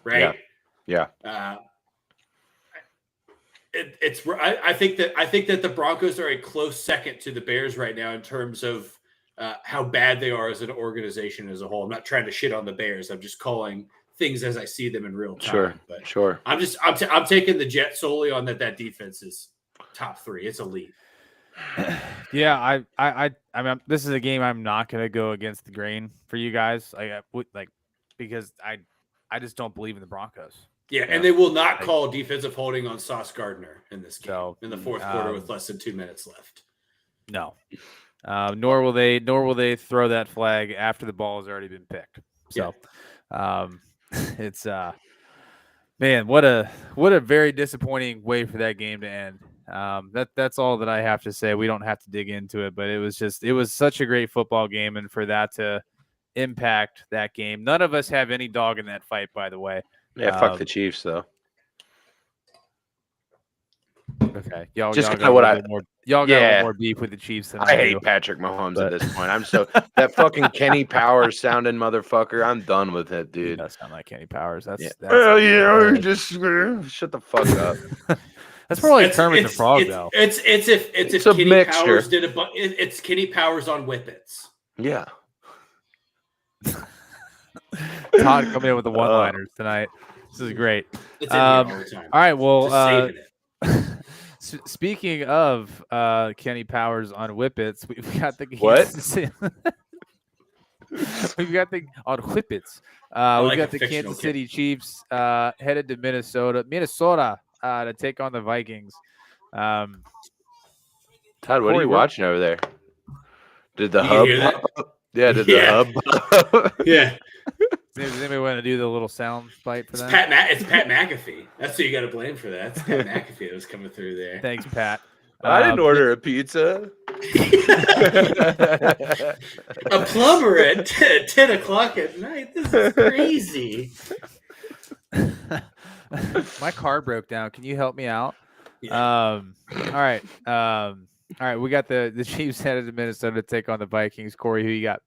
right? Yeah. I think that the Broncos are a close second to the Bears right now in terms of how bad they are as an organization as a whole. I'm not trying to shit on the Bears. I'm just calling things as I see them in real time. Sure. I'm taking the Jets solely on that defense is top 3. It's elite. Yeah, I mean, this is a game I'm not going to go against the grain for you guys, because I just don't believe in the Broncos. Yeah, and they will not call defensive holding on Sauce Gardner in this game in the fourth quarter with less than 2 minutes left. No, nor will they throw that flag after the ball has already been picked. So, it's man, what a very disappointing way for that game to end. That's all that I have to say. We don't have to dig into it, but it was such a great football game, and for that to impact that game, none of us have any dog in that fight, by the way. Yeah, fuck the Chiefs though. Okay, y'all just got more beef with the Chiefs than I hate Patrick Mahomes at this point. I'm that fucking Kenny Powers sounding motherfucker. I'm done with it, dude. It does sound like Kenny Powers. That's just shut the fuck up. That's probably like Kermit the Frog, though. It's if Kenny mixture. Powers did it's Kenny Powers on Whippets. Yeah. Todd coming in with the one-liners tonight. This is great. It's in here all the time. All right, well, saving it. Speaking of Kenny Powers on Whippets, we've got the What? We've got the on Whippets. We've got the Kansas City Chiefs headed to Minnesota to take on the Vikings. Todd, what are you watching over there? Did the hub? Yeah, did the hub? Yeah. Does anybody want to do the little sound bite for that? It's Pat McAfee. That's who you got to blame for that. It's Pat McAfee that was coming through there. Thanks, Pat. I didn't order a pizza. A plumber at 10 o'clock at night. This is crazy. My car broke down. Can you help me out? Yeah. All right. We got the Chiefs headed to Minnesota to take on the Vikings. Corey, who you got?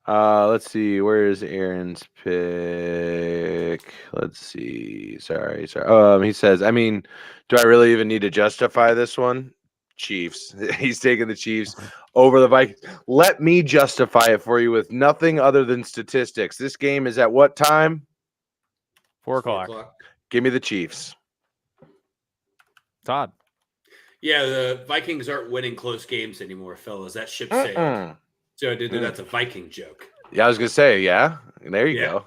Let's see. Where is Aaron's pick? Let's see. Sorry. He says, I mean, do I really even need to justify this one? Chiefs. He's taking the Chiefs over the Vikings. Let me justify it for you with nothing other than statistics. This game is at what time? 4 o'clock. Give me the Chiefs. Todd. Yeah, the Vikings aren't winning close games anymore, fellas. That ship sailed. So that's a Viking joke. Yeah, I was gonna say, yeah. There you go.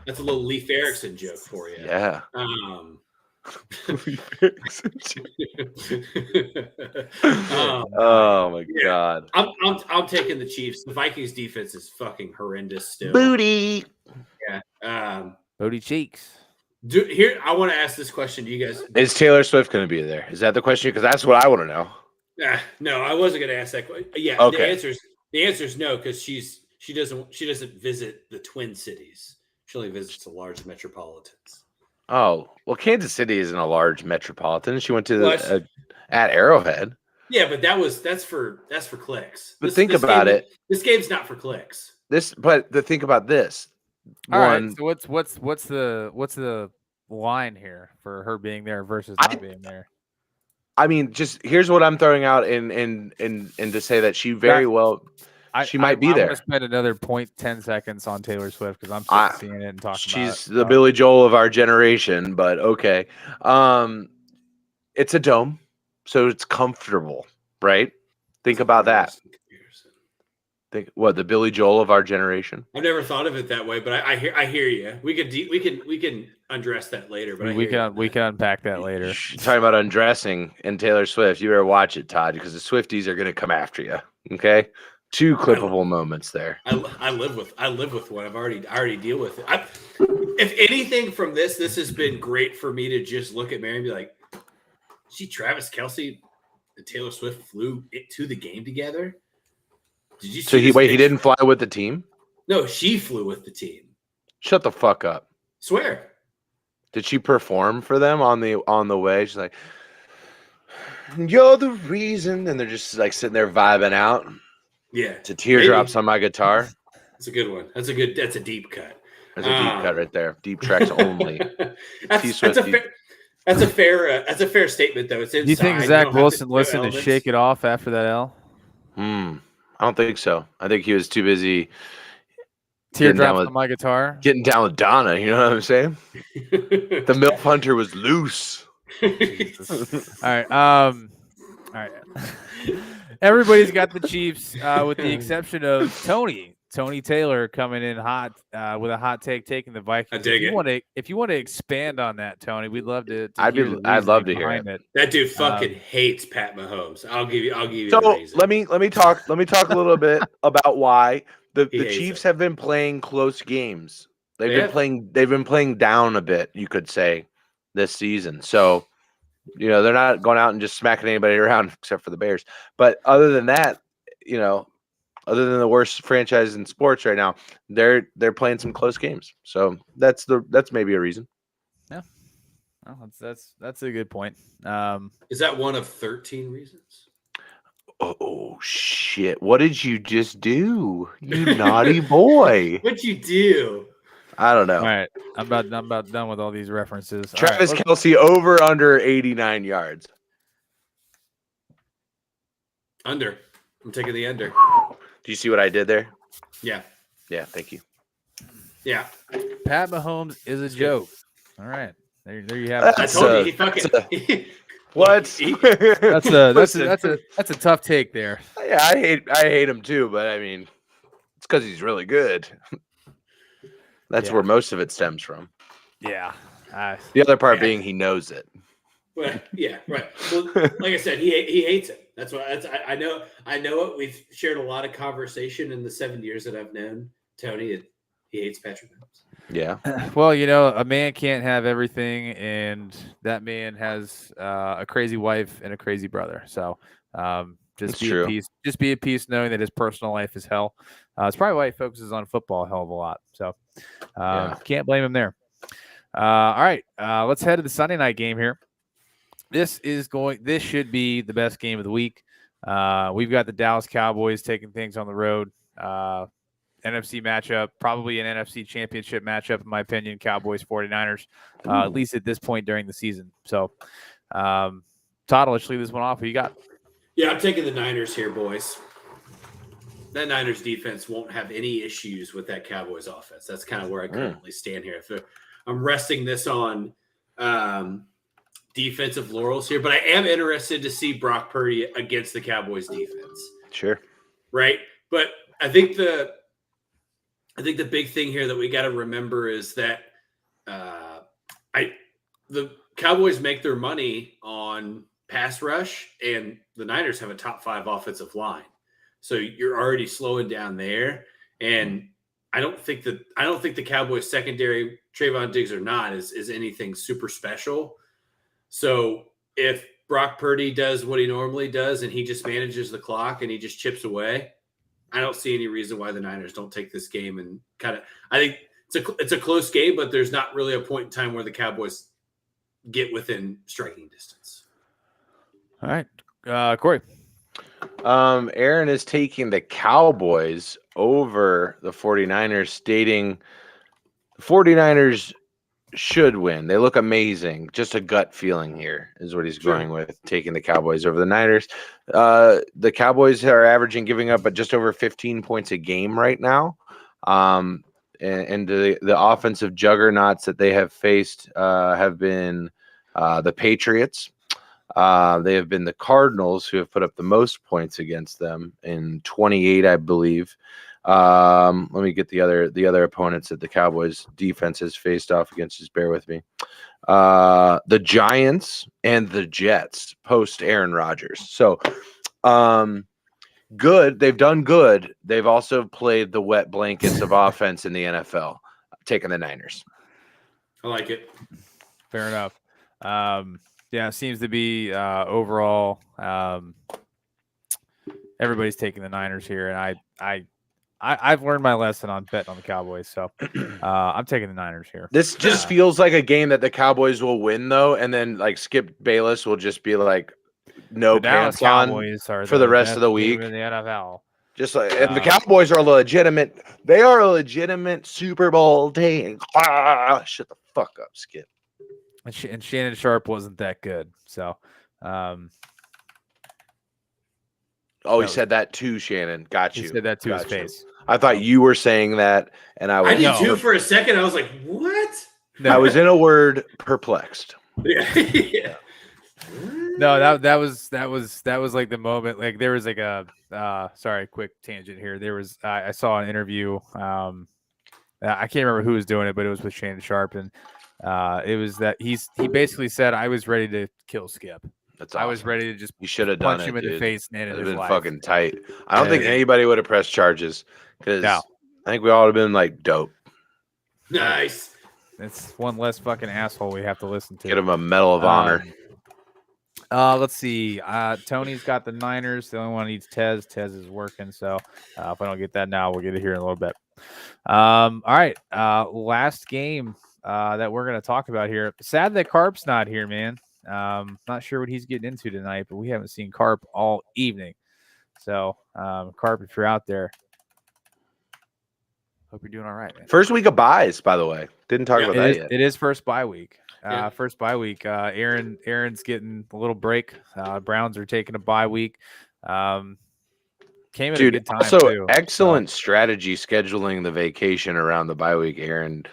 That's a little Leif Erikson joke for you. Yeah. Oh my God. I'm taking the Chiefs. The Vikings defense is fucking horrendous still. Booty. Yeah. Booty cheeks. Here, I want to ask this question to you guys. Is Taylor Swift going to be there? Is that the question? Because that's what I want to know. No, I wasn't going to ask that question. Yeah, okay. The answer is no, because she doesn't visit the Twin Cities. She only visits the large metropolitans. Oh, well, Kansas City isn't a large metropolitan. She went to at Arrowhead. Yeah, but that's for clicks. But think about it. This game's not for clicks. Think about this. All right. So what's the line here for her being there versus not being there? I mean, just here's what I'm throwing out, and to say that she might be there. I'm gonna spend another 0.10 seconds on Taylor Swift because I'm sick of seeing it and talking about it. She's the Billy Joel of our generation, but okay. It's a dome, so it's comfortable, right? Think about that. Think what the Billy Joel of our generation. I've never thought of it that way, but I hear you. We can undress that later, but we can unpack that later. Talking about undressing and Taylor Swift, you better watch it, Todd, because the Swifties are going to come after you. Okay, 2 clippable moments there. I live with one. I already deal with it. If anything from this has been great for me to just look at Mary and be like, see, Travis Kelce and Taylor Swift flew to the game together. Did you see he didn't fly with the team? No, she flew with the team. Shut the fuck up. Swear. Did she perform for them on the way? She's like, you're the reason, and they're just like sitting there vibing out. Yeah. To teardrops on my guitar. That's a good one. That's a deep cut. That's a deep cut right there. Deep tracks only. That's a fair statement though. It's inside. Do you think Zach Wilson listened to Shake It Off after that L? I don't think so. I think he was too busy teardrops on my guitar, getting down with Donna. You know what I'm saying? The MILF Hunter was loose. All right. Everybody's got the Chiefs, with the exception of Tony Taylor coming in hot with a hot take, taking the Vikings. If you want to expand on that, Tony, we'd love to. I'd love to hear it. That dude fucking hates Pat Mahomes. I'll give you. So let me talk a little bit about why the Chiefs have been playing close games. They've been playing down a bit, you could say, this season. So, they're not going out and just smacking anybody around except for the Bears. But other than that, other than the worst franchise in sports right now, they're playing some close games. So that's maybe a reason. Yeah, well, that's a good point. Is that one of 13 reasons? Oh shit! What did you just do, you naughty boy? What'd you do? I don't know. All right, I'm about done with all these references. Travis Kelce over under 89 yards. Under. I'm taking the under. Do you see what I did there? Yeah. Yeah, thank you. Yeah. Pat Mahomes is a joke. All right. There you have it. I told you he fucking what? That's a tough take there. Yeah, I hate him too, but I mean, it's because he's really good. That's where most of it stems from. Yeah. The other part being he knows it. Well, yeah, right. Well, like I said, he hates it. That's what I know. I know it. We've shared a lot of conversation in the 7 years that I've known Tony. He hates Patrick Mahomes. Yeah. Well, a man can't have everything, and that man has a crazy wife and a crazy brother. So just be at peace. Just be at peace knowing that his personal life is hell. It's probably why he focuses on football a hell of a lot. So can't blame him there. All right, let's head to the Sunday night game here. This should be the best game of the week. We've got the Dallas Cowboys taking things on the road. NFC matchup, probably an NFC championship matchup, in my opinion, Cowboys 49ers, at least at this point during the season. So, Todd, let's leave this one off. Who you got? Yeah, I'm taking the Niners here, boys. That Niners defense won't have any issues with that Cowboys offense. That's kind of where I currently stand here. I'm resting this on defensive laurels here, but I am interested to see Brock Purdy against the Cowboys defense. Sure. Right. But I think the big thing here that we got to remember is that the Cowboys make their money on pass rush, and the Niners have a top 5 offensive line. So you're already slowing down there. And I don't think the Cowboys secondary, Trayvon Diggs or not, is anything super special. So if Brock Purdy does what he normally does and he just manages the clock and he just chips away, I don't see any reason why the Niners don't take this game and I think it's a close game, but there's not really a point in time where the Cowboys get within striking distance. All right. Corey. Aaron is taking the Cowboys over the 49ers, stating the 49ers should win. They look amazing. Just a gut feeling here is what he's going with, taking the Cowboys over the Niners. The Cowboys are averaging giving up at just over 15 points a game right now. And the offensive juggernauts that they have faced have been the Patriots. They have been the Cardinals, who have put up the most points against them in 28, I believe. Let me get the other opponents that the Cowboys defense has faced off against. Just bear with me. The Giants and the Jets post Aaron Rodgers. So good. They've done good. They've also played the wet blankets of offense in the NFL. Taking the Niners. I like it. Fair enough. Yeah, it seems to be overall everybody's taking the Niners here, and I've learned my lesson on betting on the Cowboys, so I'm taking the Niners here. This just feels like a game that the Cowboys will win, though, and then like Skip Bayless will just be like no pants on for the rest of the week in the NFL. Just like, and the Cowboys are legitimate. They are a legitimate Super Bowl team. Shut the fuck up, Skip. And Shannon Sharp wasn't that good, so. He said that too, Shannon. Got you. He said that to his face. I thought you were saying that, and I did too for a second. I was like, "What?" No. I was in a word perplexed. Yeah. No, that was like the moment. Like there was like a sorry, quick tangent here. There was I saw an interview. I can't remember who was doing it, but it was with Shannon Sharp, and it was that he basically said, "I was ready to kill Skip." That's awesome. I was ready to just you should have done punch him in the face and end his life. Fucking tight. I don't think anybody would have pressed charges because I think we all would have been like dope. Nice. It's one less fucking asshole we have to listen to. Get him a Medal of Honor. Let's see. Tony's got the Niners. The only one needs Tez. Tez is working, so if I don't get that now, we'll get it here in a little bit. All right. Last game that we're going to talk about here. Sad that Carp's not here, man. Not sure what he's getting into tonight, but we haven't seen Carp all evening. So, Carp, if you're out there, hope you're doing all right, man. First week of buys, by the way. Didn't talk about that yet. It is first bye week. First bye week. Aaron's getting a little break. Browns are taking a bye week. Came at a good time. Also, too, excellent strategy scheduling the vacation around the bye week, Aaron.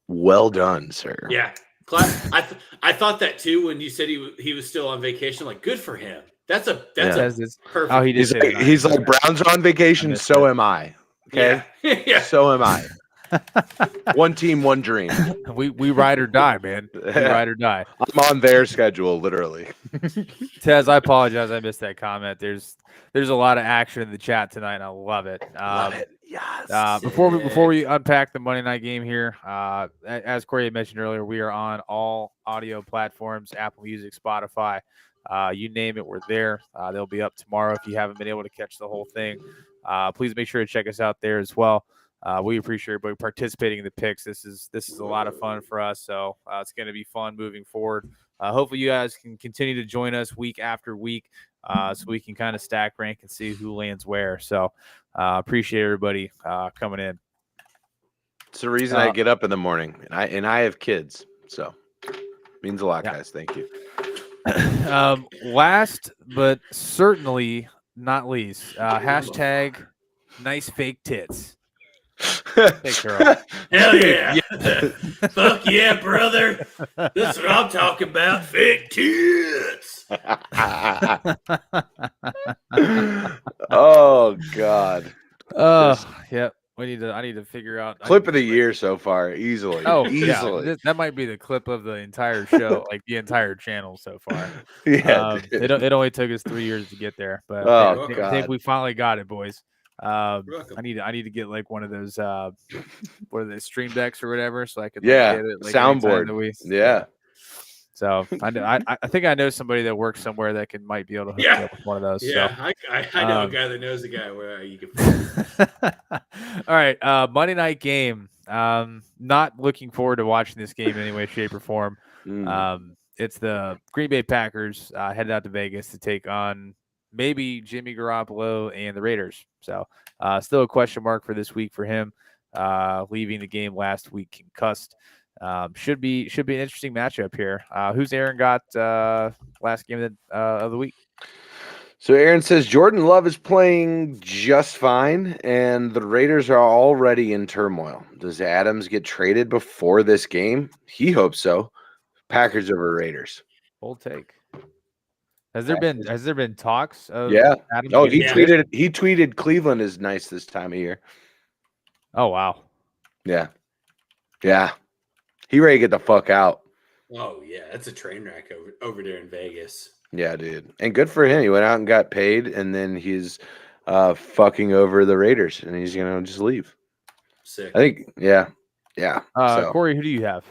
Well done, sir. Yeah. I thought that too when you said he was still on vacation. Like, good for him. That's perfect. Oh, he did. He's like, Browns are on vacation. So am I. Okay. Yeah. So am I. One team, one dream. We ride or die, man. We ride or die. I'm on their schedule, literally. Tez, I apologize. I missed that comment. There's a lot of action in the chat tonight, and I love it. Love it. Yes. Before we unpack the Monday night game here, as Corey mentioned earlier, we are on all audio platforms: Apple Music, Spotify, you name it, we're there. They'll be up tomorrow if you haven't been able to catch the whole thing. Please make sure to check us out there as well. We appreciate everybody participating in the picks. This is a lot of fun for us, so it's going to be fun moving forward. Hopefully, you guys can continue to join us week after week, so we can kind of stack rank and see who lands where. So, appreciate everybody coming in. It's the reason I get up in the morning, and I have kids, so means a lot, guys. Thank you. Last but certainly not least, hashtag nice fake tits. Hey, Carol. Hell yeah. Fuck yeah, brother. That's what I'm talking about. Fake tits. Oh God. Yep. I need to figure out Clip of the year so far, easily. Oh, easily. Yeah. That might be the clip of the entire show, like the entire channel so far. Yeah. It only took us 3 years to get there, but Oh, I think we finally got it, boys. I welcome. need to get like one of those what are they, stream decks or whatever, so I could Yeah, get it, like, soundboard. Yeah. So I think I know somebody that works somewhere that might be able to hook me up with one of those. Yeah, so. I know a guy that knows a guy where you can. All right, Monday night game. Not looking forward to watching this game in any way, shape, or form. It's the Green Bay Packers headed out to Vegas to take on maybe Jimmy Garoppolo and the Raiders. So still a question mark for this week for him. Leaving the game last week concussed. Should be an interesting matchup here. Who's Aaron got last game of the week? So Aaron says Jordan Love is playing just fine, and the Raiders are already in turmoil. Does Adams get traded before this game? He hopes so. Packers over Raiders. Bold take. Has there been talks of Adams? Oh, he tweeted Cleveland is nice this time of year. Oh wow. Yeah. He ready to get the fuck out. Oh yeah, that's a train wreck over there in Vegas. Yeah, dude. And good for him. He went out and got paid, and then he's fucking over the Raiders, and he's gonna just leave. Sick. I think, yeah. Corey, who do you have?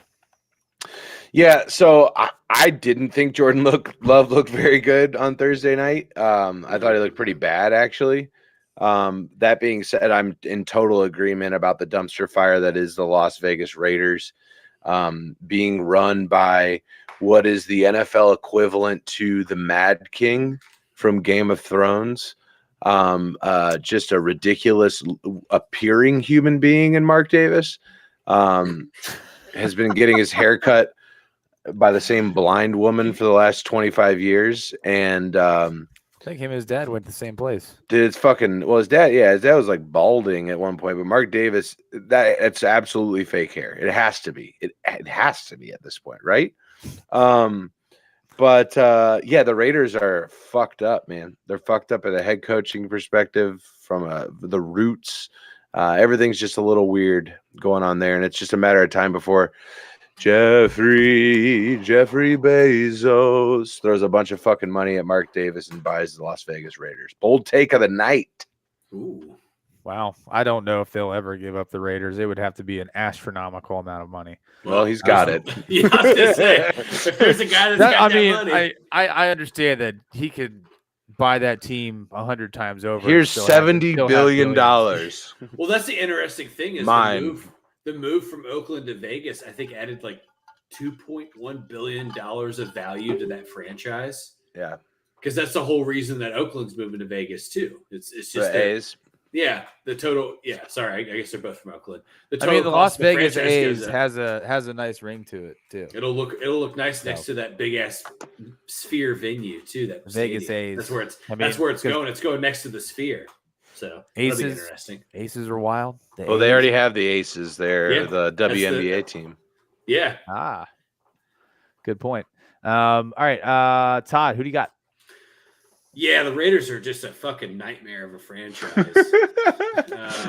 Yeah, so I didn't think Jordan Love looked very good on Thursday night. I thought he looked pretty bad, actually. That being said, I'm in total agreement about the dumpster fire that is the Las Vegas Raiders, being run by what is the NFL equivalent to the Mad King from Game of Thrones. Just a ridiculous appearing human being in Mark Davis. Has been getting his hair cut by the same blind woman for the last 25 years. And I think him and his dad went to the same place. His dad was like balding at one point, but Mark Davis, it's absolutely fake hair. It has to be. It has to be at this point, right? The Raiders are fucked up, man. They're fucked up at a head coaching perspective from the roots. Everything's just a little weird going on there, and it's just a matter of time before Jeffrey Bezos throws a bunch of fucking money at Mark Davis and buys the Las Vegas Raiders. Bold take of the night. Ooh. Wow. I don't know if they'll ever give up the Raiders. It would have to be an astronomical amount of money. Well, he's got it. Yeah, I was gonna say, if there's a guy that's got that money. I understand that he could buy that team 100 times over. Here's $70 billion. Well, that's the interesting thing is the move from Oakland to Vegas, I think, added like $2.1 billion of value to that franchise. Yeah. Because that's the whole reason that Oakland's moving to Vegas too. It's just the A's. Yeah, the total. Yeah, sorry, I guess they're both from Oakland. The Las Vegas A's has a nice ring to it too. It'll look nice next to that big ass Sphere venue too. That Vegas stadium. A's. That's where it's going. It's going next to the Sphere. So that'll be interesting. Aces are wild. They already have the Aces there. Yeah, the WNBA team. Yeah. Good point. All right, Todd, who do you got? Yeah, the Raiders are just a fucking nightmare of a franchise.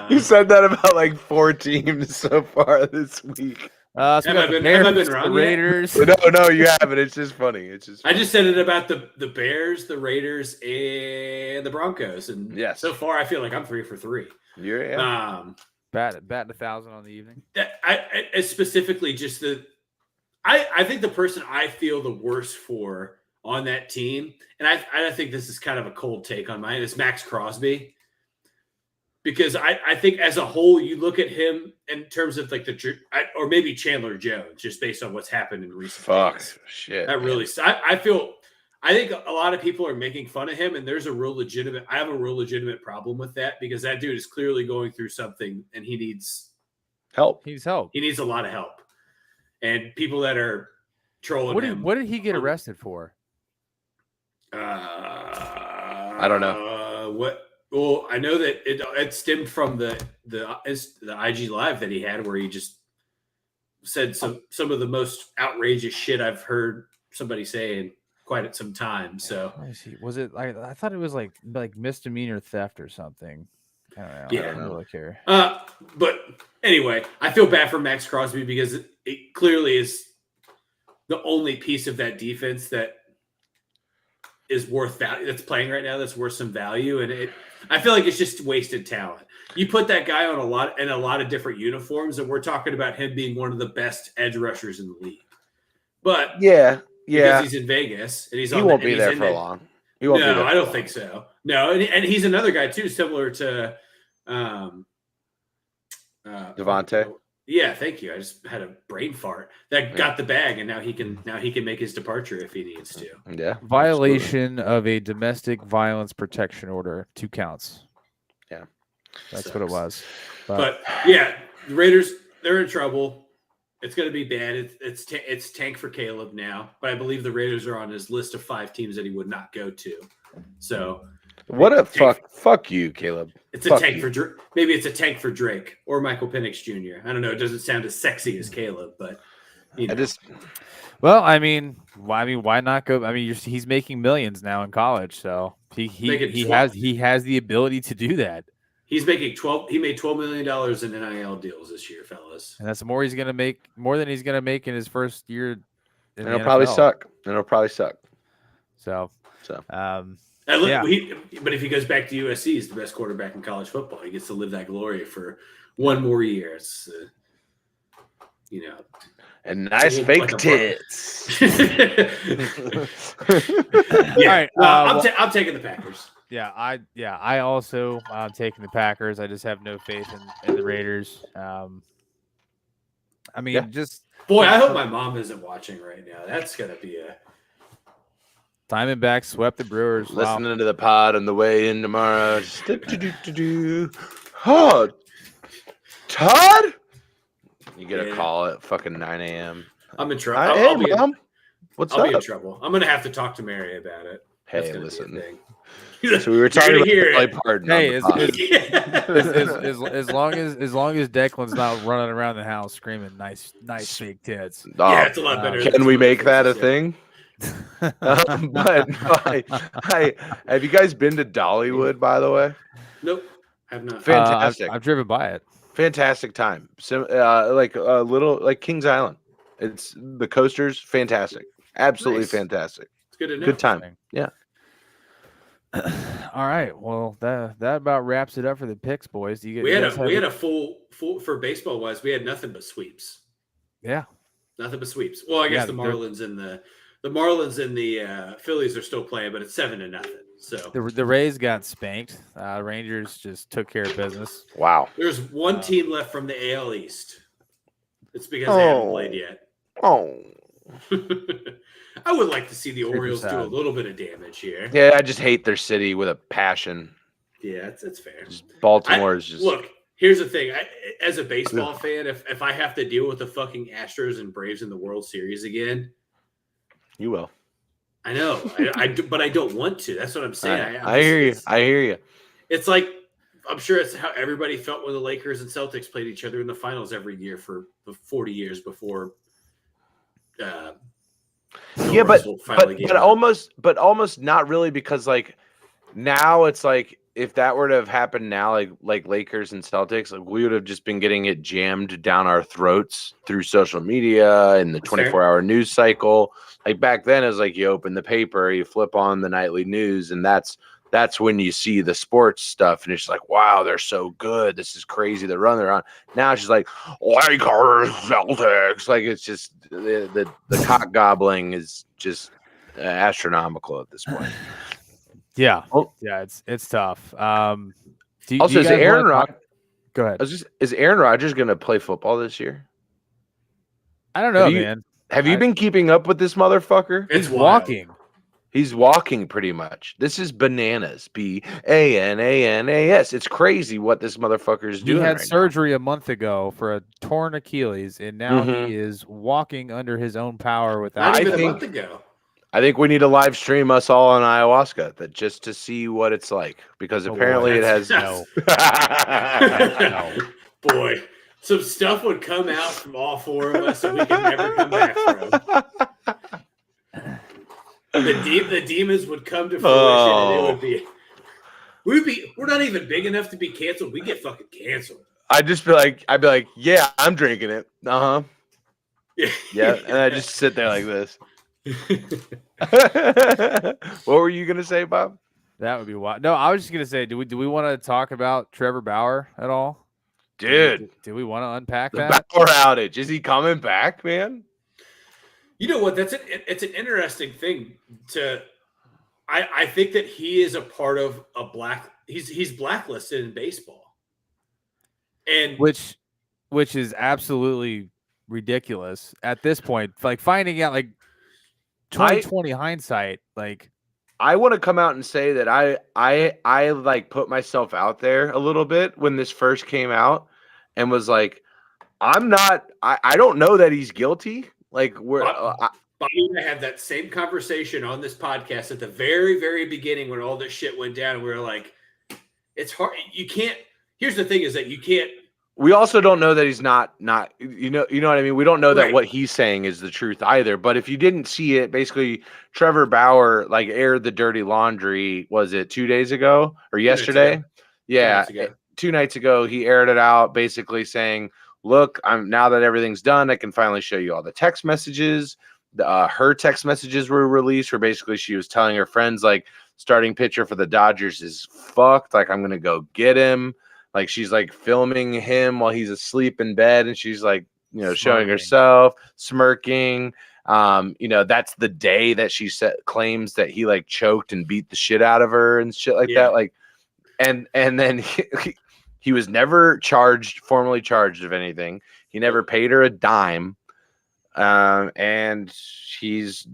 You said that about like 4 teams so far this week. Have I been wrong? Raiders. No, you haven't. It's just funny. I just said it about the Bears, the Raiders, and the Broncos, and so far I feel like I'm 3 for 3. Batting 1,000 on the evening. I specifically just I think the person I feel the worst for on that team, and I think this is kind of a cold take on mine, is Max Crosby. because I think as a whole, you look at him in terms of like or maybe Chandler Jones, just based on what's happened in recent days. Shit. That really, I think a lot of people are making fun of him, and I have a real legitimate problem with that because that dude is clearly going through something and he needs help. He's help. He needs a lot of help. And people that are trolling him. What did he get arrested for? I don't know. Well, I know that it stemmed from the IG Live that he had, where he just said some of the most outrageous shit I've heard somebody say in quite at some time. So was it? I thought it was like misdemeanor theft or something. I don't know. Yeah, I don't really care. But anyway, I feel bad for Max Crosby because it clearly is the only piece of that defense that is worth value, that's playing right now, that's worth some value. And I feel like it's just wasted talent. You put that guy on a lot of different uniforms, and we're talking about him being one of the best edge rushers in the league. But because he's in Vegas and he won't be there for long. No, I don't think so. No, and he's another guy too, similar to Devontae. Yeah, thank you. I just had a brain fart that got the bag, and now he can make his departure if he needs to. Yeah. Violation of a domestic violence protection order, 2 counts. Yeah, that's what it was. But yeah, the Raiders, they're in trouble. It's going to be bad. It's tank for Caleb now, but I believe the Raiders are on his list of 5 teams that he would not go to. So what a fuck you, Caleb. It's a tank for Drake. Maybe it's a tank for Drake or Michael Penix Jr. I don't know. It doesn't sound as sexy as Caleb, but Well, I mean, why not go? I mean, he's making millions now in college, so he has the ability to do that. He's making He made $12 million in NIL deals this year, fellas, and that's more than he's gonna make in his first year. And it'll probably suck. So. But if he goes back to USC, he's the best quarterback in college football. He gets to live that glory for one more year. It's, and nice fake tits. Yeah, all right. I'm taking the Packers. I also taking the Packers. I just have no faith in the Raiders. I hope my mom isn't watching right now. That's gonna be a. Diamondbacks swept the Brewers. Listening to the pod on the way in tomorrow. Oh, Todd? You get a call at fucking 9 a.m. I'm in trouble. Hey, Mom. What's up? I'll be in trouble. I'm going to have to talk to Mary about it. Hey, listen. So we were talking about play pardon. Hey, as long as Declan's not running around the house screaming nice fake tits. Yeah, it's a lot better. Can we make that a thing? But have you guys been to Dollywood, by the way? Nope, have not. Fantastic. I've driven by it. Fantastic time. Like a little like Kings Island. It's the coasters. Fantastic. Absolutely fantastic. It's good to know. Good time. Yeah. All right. Well, that about wraps it up for the picks, boys. We had a full for baseball wise. We had nothing but sweeps. Yeah. Nothing but sweeps. Well, I guess the Marlins and the Phillies are still playing, but it's 7-0. So the Rays got spanked. Rangers just took care of business. Wow. There's one team left from the AL East. It's because they haven't played yet. Oh. I would like to see the Orioles do a little bit of damage here. Yeah, I just hate their city with a passion. Yeah, it's fair. Baltimore is just look. Here's the thing. As a baseball fan, if I have to deal with the fucking Astros and Braves in the World Series again, you will. I know, but I don't want to. That's what I'm saying. I hear you. I hear you. It's like I'm sure it's how everybody felt when the Lakers and Celtics played each other in the finals every year for 40 years before. Yeah, but almost not really, because like now it's like if that were to have happened now, like Lakers and Celtics, like we would have just been getting it jammed down our throats through social media and the 24-hour news cycle. Like back then, it was like you open the paper, you flip on the nightly news, and that's when you see the sports stuff, and it's like, wow, they're so good. This is crazy. The run they're on. Now it's just like Lakers, Celtics. Like it's just the cock gobbling is just astronomical at this point. Yeah, yeah, it's tough. Also, is Aaron Rodgers? Go ahead. Is Aaron Rodgers going to play football this year? I don't know, man. Have you been keeping up with this motherfucker? It's He's walking. He's walking pretty much. This is bananas. BANANAS. It's crazy what this motherfucker is doing. He had right surgery a month ago for a torn Achilles, and now he is walking under his own power without. Not even a month ago. I think we need to live stream us all on ayahuasca just to see what it's like, because apparently it has no. Boy, some stuff would come out from all four of us that we can never come back from. The demons would come to fruition, and it would be. We're not even big enough to be canceled. We get fucking canceled. I'd be like, yeah, I'm drinking it. Yeah, and I just sit there like this. What were you gonna say, Bob? That would be wild. No, I was just gonna say, do we want to talk about Trevor Bauer at all, dude? Do we want to unpack the that? Bauer outage? Is he coming back, man? You know what? It's an interesting thing to. I think that he is a part of a he's blacklisted in baseball, and which is absolutely ridiculous at this point. Like finding out, like 2020 hindsight, like I want to come out and say that I like put myself out there a little bit when this first came out and was like, I don't know that he's guilty. Like Bobby and I had that same conversation on this podcast at the very, very beginning when all this shit went down. And we were like, it's hard. You can't. Here's the thing: is that you can't. We also don't know that he's not. You know what I mean. We don't know that what he's saying is the truth either. But if you didn't see it, basically, Trevor Bauer like aired the dirty laundry. Was it 2 days ago or yesterday? Yeah, 2 nights ago, he aired it out, basically saying, "Look, now that everything's done, I can finally show you all the text messages." Her text messages were released, where basically she was telling her friends, like, starting pitcher for the Dodgers is fucked. Like, I'm gonna go get him. Like, she's like filming him while he's asleep in bed, and she's like, showing herself smirking. That's the day that she claims that he like choked and beat the shit out of her and shit like that. Like, and then he was never formally charged of anything. He never paid her a dime. And he's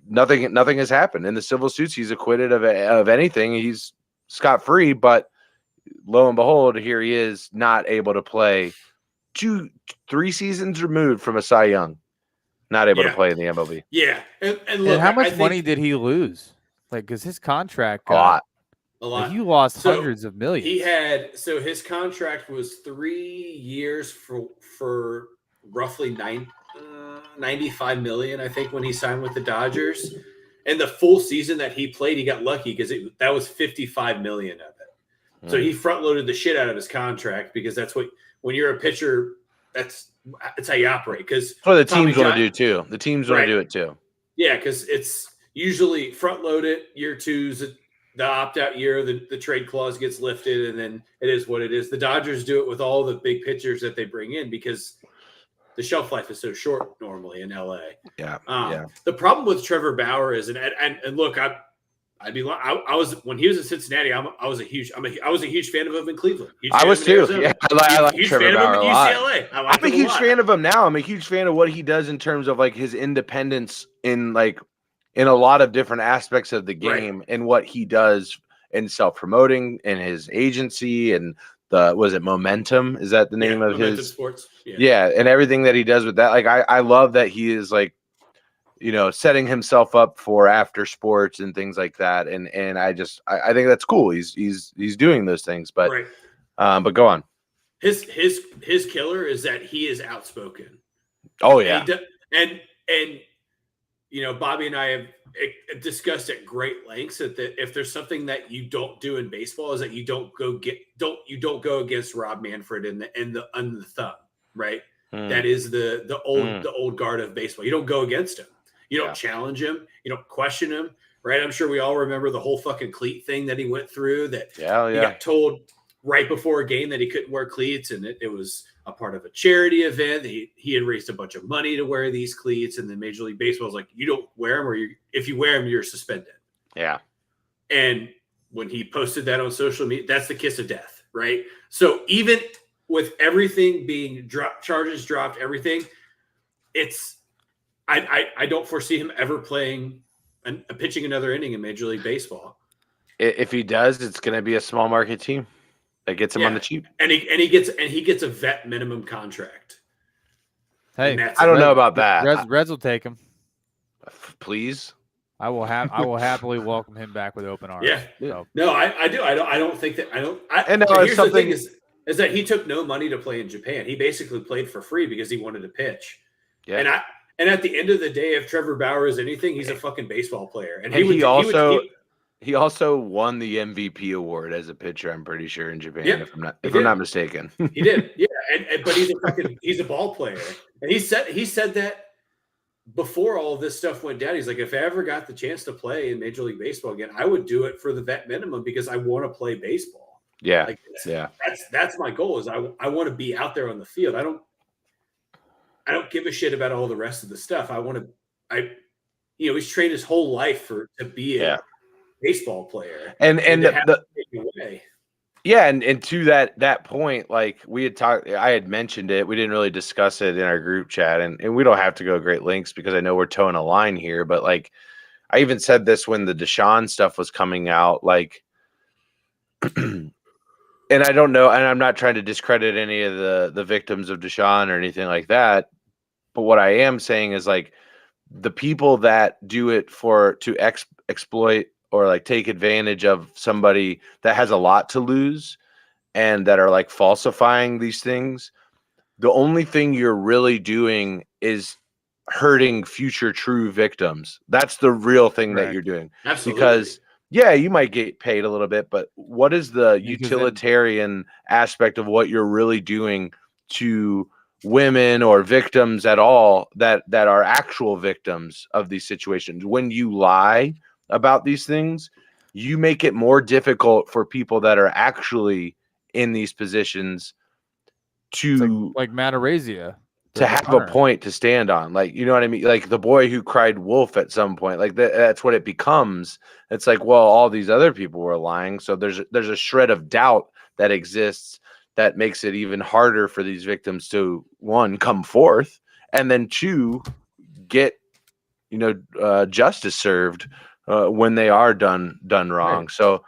nothing has happened in the civil suits. He's acquitted of anything. He's scot-free, but lo and behold, here he is not able to play 3 seasons removed from a Cy Young, not able to play in the MLB. Yeah. And look, how much money did he lose? Like, because his contract a lot. Like, you lost hundreds of millions. He had, so his contract was 3 years for roughly 95 million, I think, when he signed with the Dodgers. And the full season that he played, he got lucky because that was 55 million of it. So he front loaded the shit out of his contract, because that's what, when you're a pitcher, that's how you operate. Because the teams want to do too. The teams want to do it too. Yeah, because it's usually front loaded. Year two's the opt out year. The trade clause gets lifted, and then it is what it is. The Dodgers do it with all the big pitchers that they bring in, because the shelf life is so short normally in LA. Yeah. The problem with Trevor Bauer is, and look, I was, when he was in Cincinnati, I was a huge fan of him in Cleveland. I was too. Yeah, I like huge Trevor fan Bauer of him a at lot. UCLA. I'm a huge fan of him now. I'm a huge fan of what he does in terms of like his independence in a lot of different aspects of the game, and what he does in self-promoting and his agency, and was it Momentum? Is that the name of Momentum his Sports? Yeah, and everything that he does with that. Like, I love that he is like, setting himself up for after sports and things like that. And I think that's cool. He's doing those things, but but go on. His killer is that he is outspoken. Oh yeah. And Bobby and I have discussed at great lengths that if there's something that you don't do in baseball, is that you don't go against Rob Manfred and the thumb, right? That is the old guard of baseball. You don't go against him. You don't challenge him. You don't question him, right? I'm sure we all remember the whole fucking cleat thing that he went through, that he got told right before a game that he couldn't wear cleats, and it was a part of a charity event. He had raised a bunch of money to wear these cleats, and then Major League Baseball was like, you don't wear them, or if you wear them, you're suspended. Yeah. And when he posted that on social media, that's the kiss of death. right? So even with everything being dropped, charges dropped, everything, I don't foresee him ever playing and pitching another inning in Major League Baseball. If he does, it's going to be a small market team that gets him on the cheap. And he gets a vet minimum contract. Hey, I don't know about that. Reds will take him. Please. I will happily welcome him back with open arms. Yeah. So. No, I do. I don't think that. I don't. And here's the thing is that he took no money to play in Japan. He basically played for free because he wanted to pitch. Yeah. And at the end of the day, if Trevor Bauer is anything, he's a fucking baseball player. And he also won the MVP award as a pitcher, I'm pretty sure, in Japan, if I'm not mistaken. He did. Yeah. But he's a ball player. And he said that before all of this stuff went down. He's like, if I ever got the chance to play in Major League Baseball again, I would do it for the vet minimum because I want to play baseball. Yeah. Like, that's my goal is I want to be out there on the field. I don't give a shit about all the rest of the stuff. He's trained his whole life to be a baseball player. And to that point, like we had talked, I had mentioned it. We didn't really discuss it in our group chat, and we don't have to go great lengths because I know we're towing a line here. But like, I even said this when the Deshaun stuff was coming out, like, and I don't know, and I'm not trying to discredit any of the victims of Deshaun or anything like that. But what I am saying is like the people that do it to exploit or like take advantage of somebody that has a lot to lose and that are like falsifying these things. The only thing you're really doing is hurting future true victims. That's the real thing that you're doing. Absolutely. Because you might get paid a little bit, but what is the utilitarian aspect of what you're really doing to women or victims at all that are actual victims of these situations? When you lie about these things, you make it more difficult for people that are actually in these positions to like Matt Araiza to have a point to stand on. Like, you know what I mean? Like the boy who cried wolf at some point, like that's what it becomes. It's like, well, all these other people were lying. So there's a shred of doubt that exists that makes it even harder for these victims to, one, come forth, and then two, get, justice served when they are done wrong. Right. So,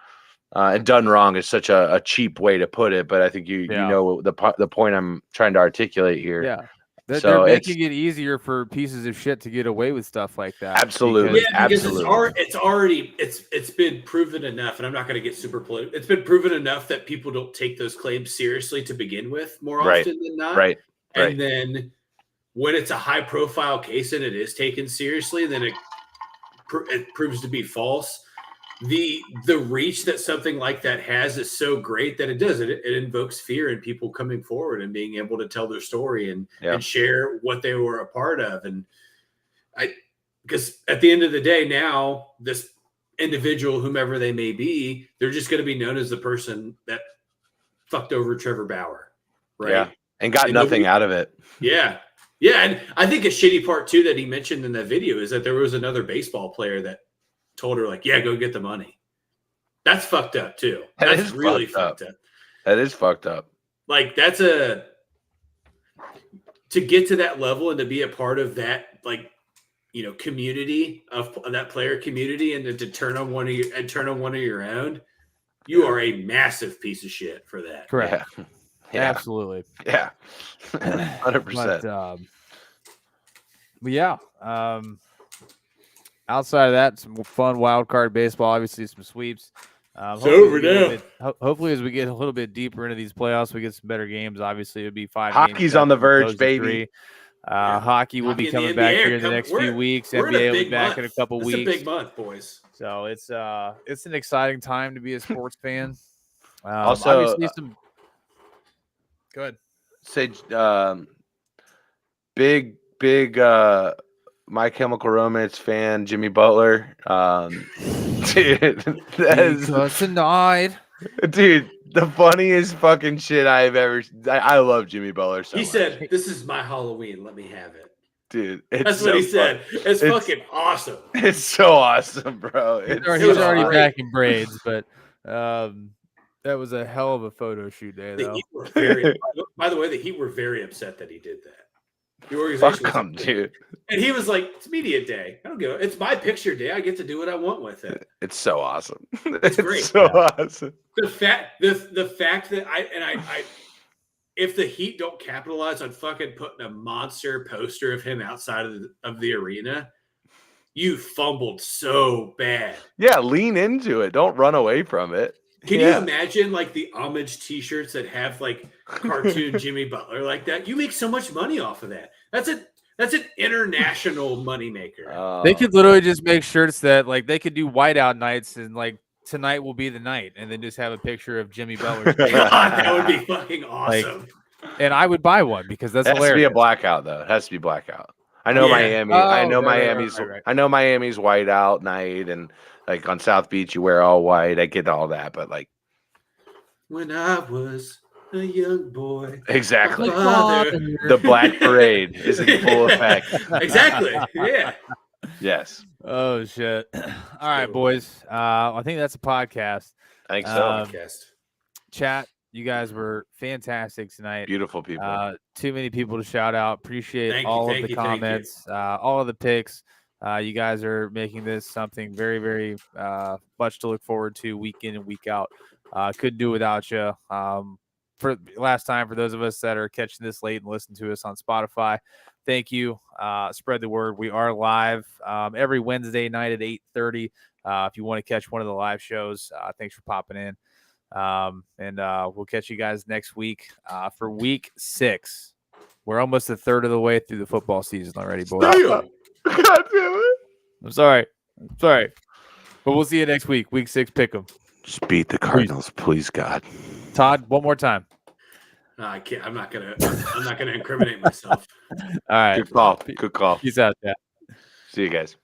and done wrong is such a cheap way to put it, but I think you know the point I'm trying to articulate here. Yeah. They're making it easier for pieces of shit to get away with stuff like that. Absolutely. Because absolutely. it's been proven enough, and I'm not going to get super political. It's been proven enough that people don't take those claims seriously to begin with more often than not. Right. And then when it's a high profile case and it is taken seriously, then it proves to be false. The reach that something like that has is so great that it invokes fear in people coming forward and being able to tell their story and share what they were a part of. And because at the end of the day, now this individual, whomever they may be, they're just going to be known as the person that fucked over Trevor Bauer. Right. Yeah. And got nothing out of it. Yeah. Yeah. And I think a shitty part too, that he mentioned in that video is that there was another baseball player that told her, like, go get the money. That's fucked up too. That's really fucked up. That is fucked up. Like, to get to that level and to be a part of that, like, community of that player community, and to turn on one of your own, you are a massive piece of shit for that. Correct. Yeah. Absolutely. Yeah. 100%. But yeah. Outside of that, some fun wild card baseball, obviously some sweeps. Hopefully, as we get a little bit deeper into these playoffs, we get some better games. Obviously, it would be 5 games. Hockey's on the verge, baby. Hockey will be coming back here in the next few weeks. NBA will be back in a couple weeks. It's a big month, boys. So it's an exciting time to be a sports fan. Also, obviously some. Go ahead. Say, big My Chemical Romance fan, Jimmy Butler. Dude, tonight. Dude, the funniest fucking shit I've ever. I love Jimmy Butler so much. He said, "This is my Halloween. Let me have it." Dude, that's what he said. It's fucking awesome. It's so awesome, bro. He's already back in braids, but That was a hell of a photo shoot day, The though. Heat were very, by the way, the Heat were very upset that he did that. The organization Fuck was him, dude. and he was like, "It's media day. I don't give. It's my picture day. I get to do what I want with it." It's so awesome. It's great. So awesome. The fact that I if the Heat don't capitalize on fucking putting a monster poster of him outside of the arena, you fumbled so bad. Yeah, lean into it. Don't run away from it. Can you Yeah. imagine like the homage T-shirts that have like cartoon Jimmy Butler like that? You make so much money off of that. That's an international moneymaker. They could literally just make shirts that like they could do whiteout nights and like tonight will be the night, and then just have a picture of Jimmy Butler. God, that would be fucking awesome. And I would buy one because that's It has to be hilarious. a blackout though. It has to be blackout. I know Yeah. Miami. I Oh, know right, Miami's. right. I know Miami's white out night, and like on South Beach, you wear all white. I get all that, but like When I was a young boy. exactly, Father. the Black Parade is in full effect. Exactly. Yeah. Yes, Oh shit! All right, boys. I think that's a podcast. I think so. Podcast. Chat. You guys were fantastic tonight. Beautiful people. Too many people to shout out. Appreciate Thank you, all thank of the you, thank you. comments, all of the picks. You guys are making this something very, very much to look forward to week in and week out. Couldn't do without you. For last time, for those of us that are catching this late and listen to us on Spotify, thank you. Spread the word. We are live every Wednesday night at 8:30. If you want to catch one of the live shows, thanks for popping in. And we'll catch you guys next week for week 6. We're almost a third of the way through the football season already, boys. Damn. God damn it! I'm sorry. But we'll see you next week. Week 6, pick 'em. Just beat the Cardinals, please, God. Todd, one more time. I can't. I'm not gonna incriminate myself. All right. Good call. Good call. Peace out, chat. See you guys.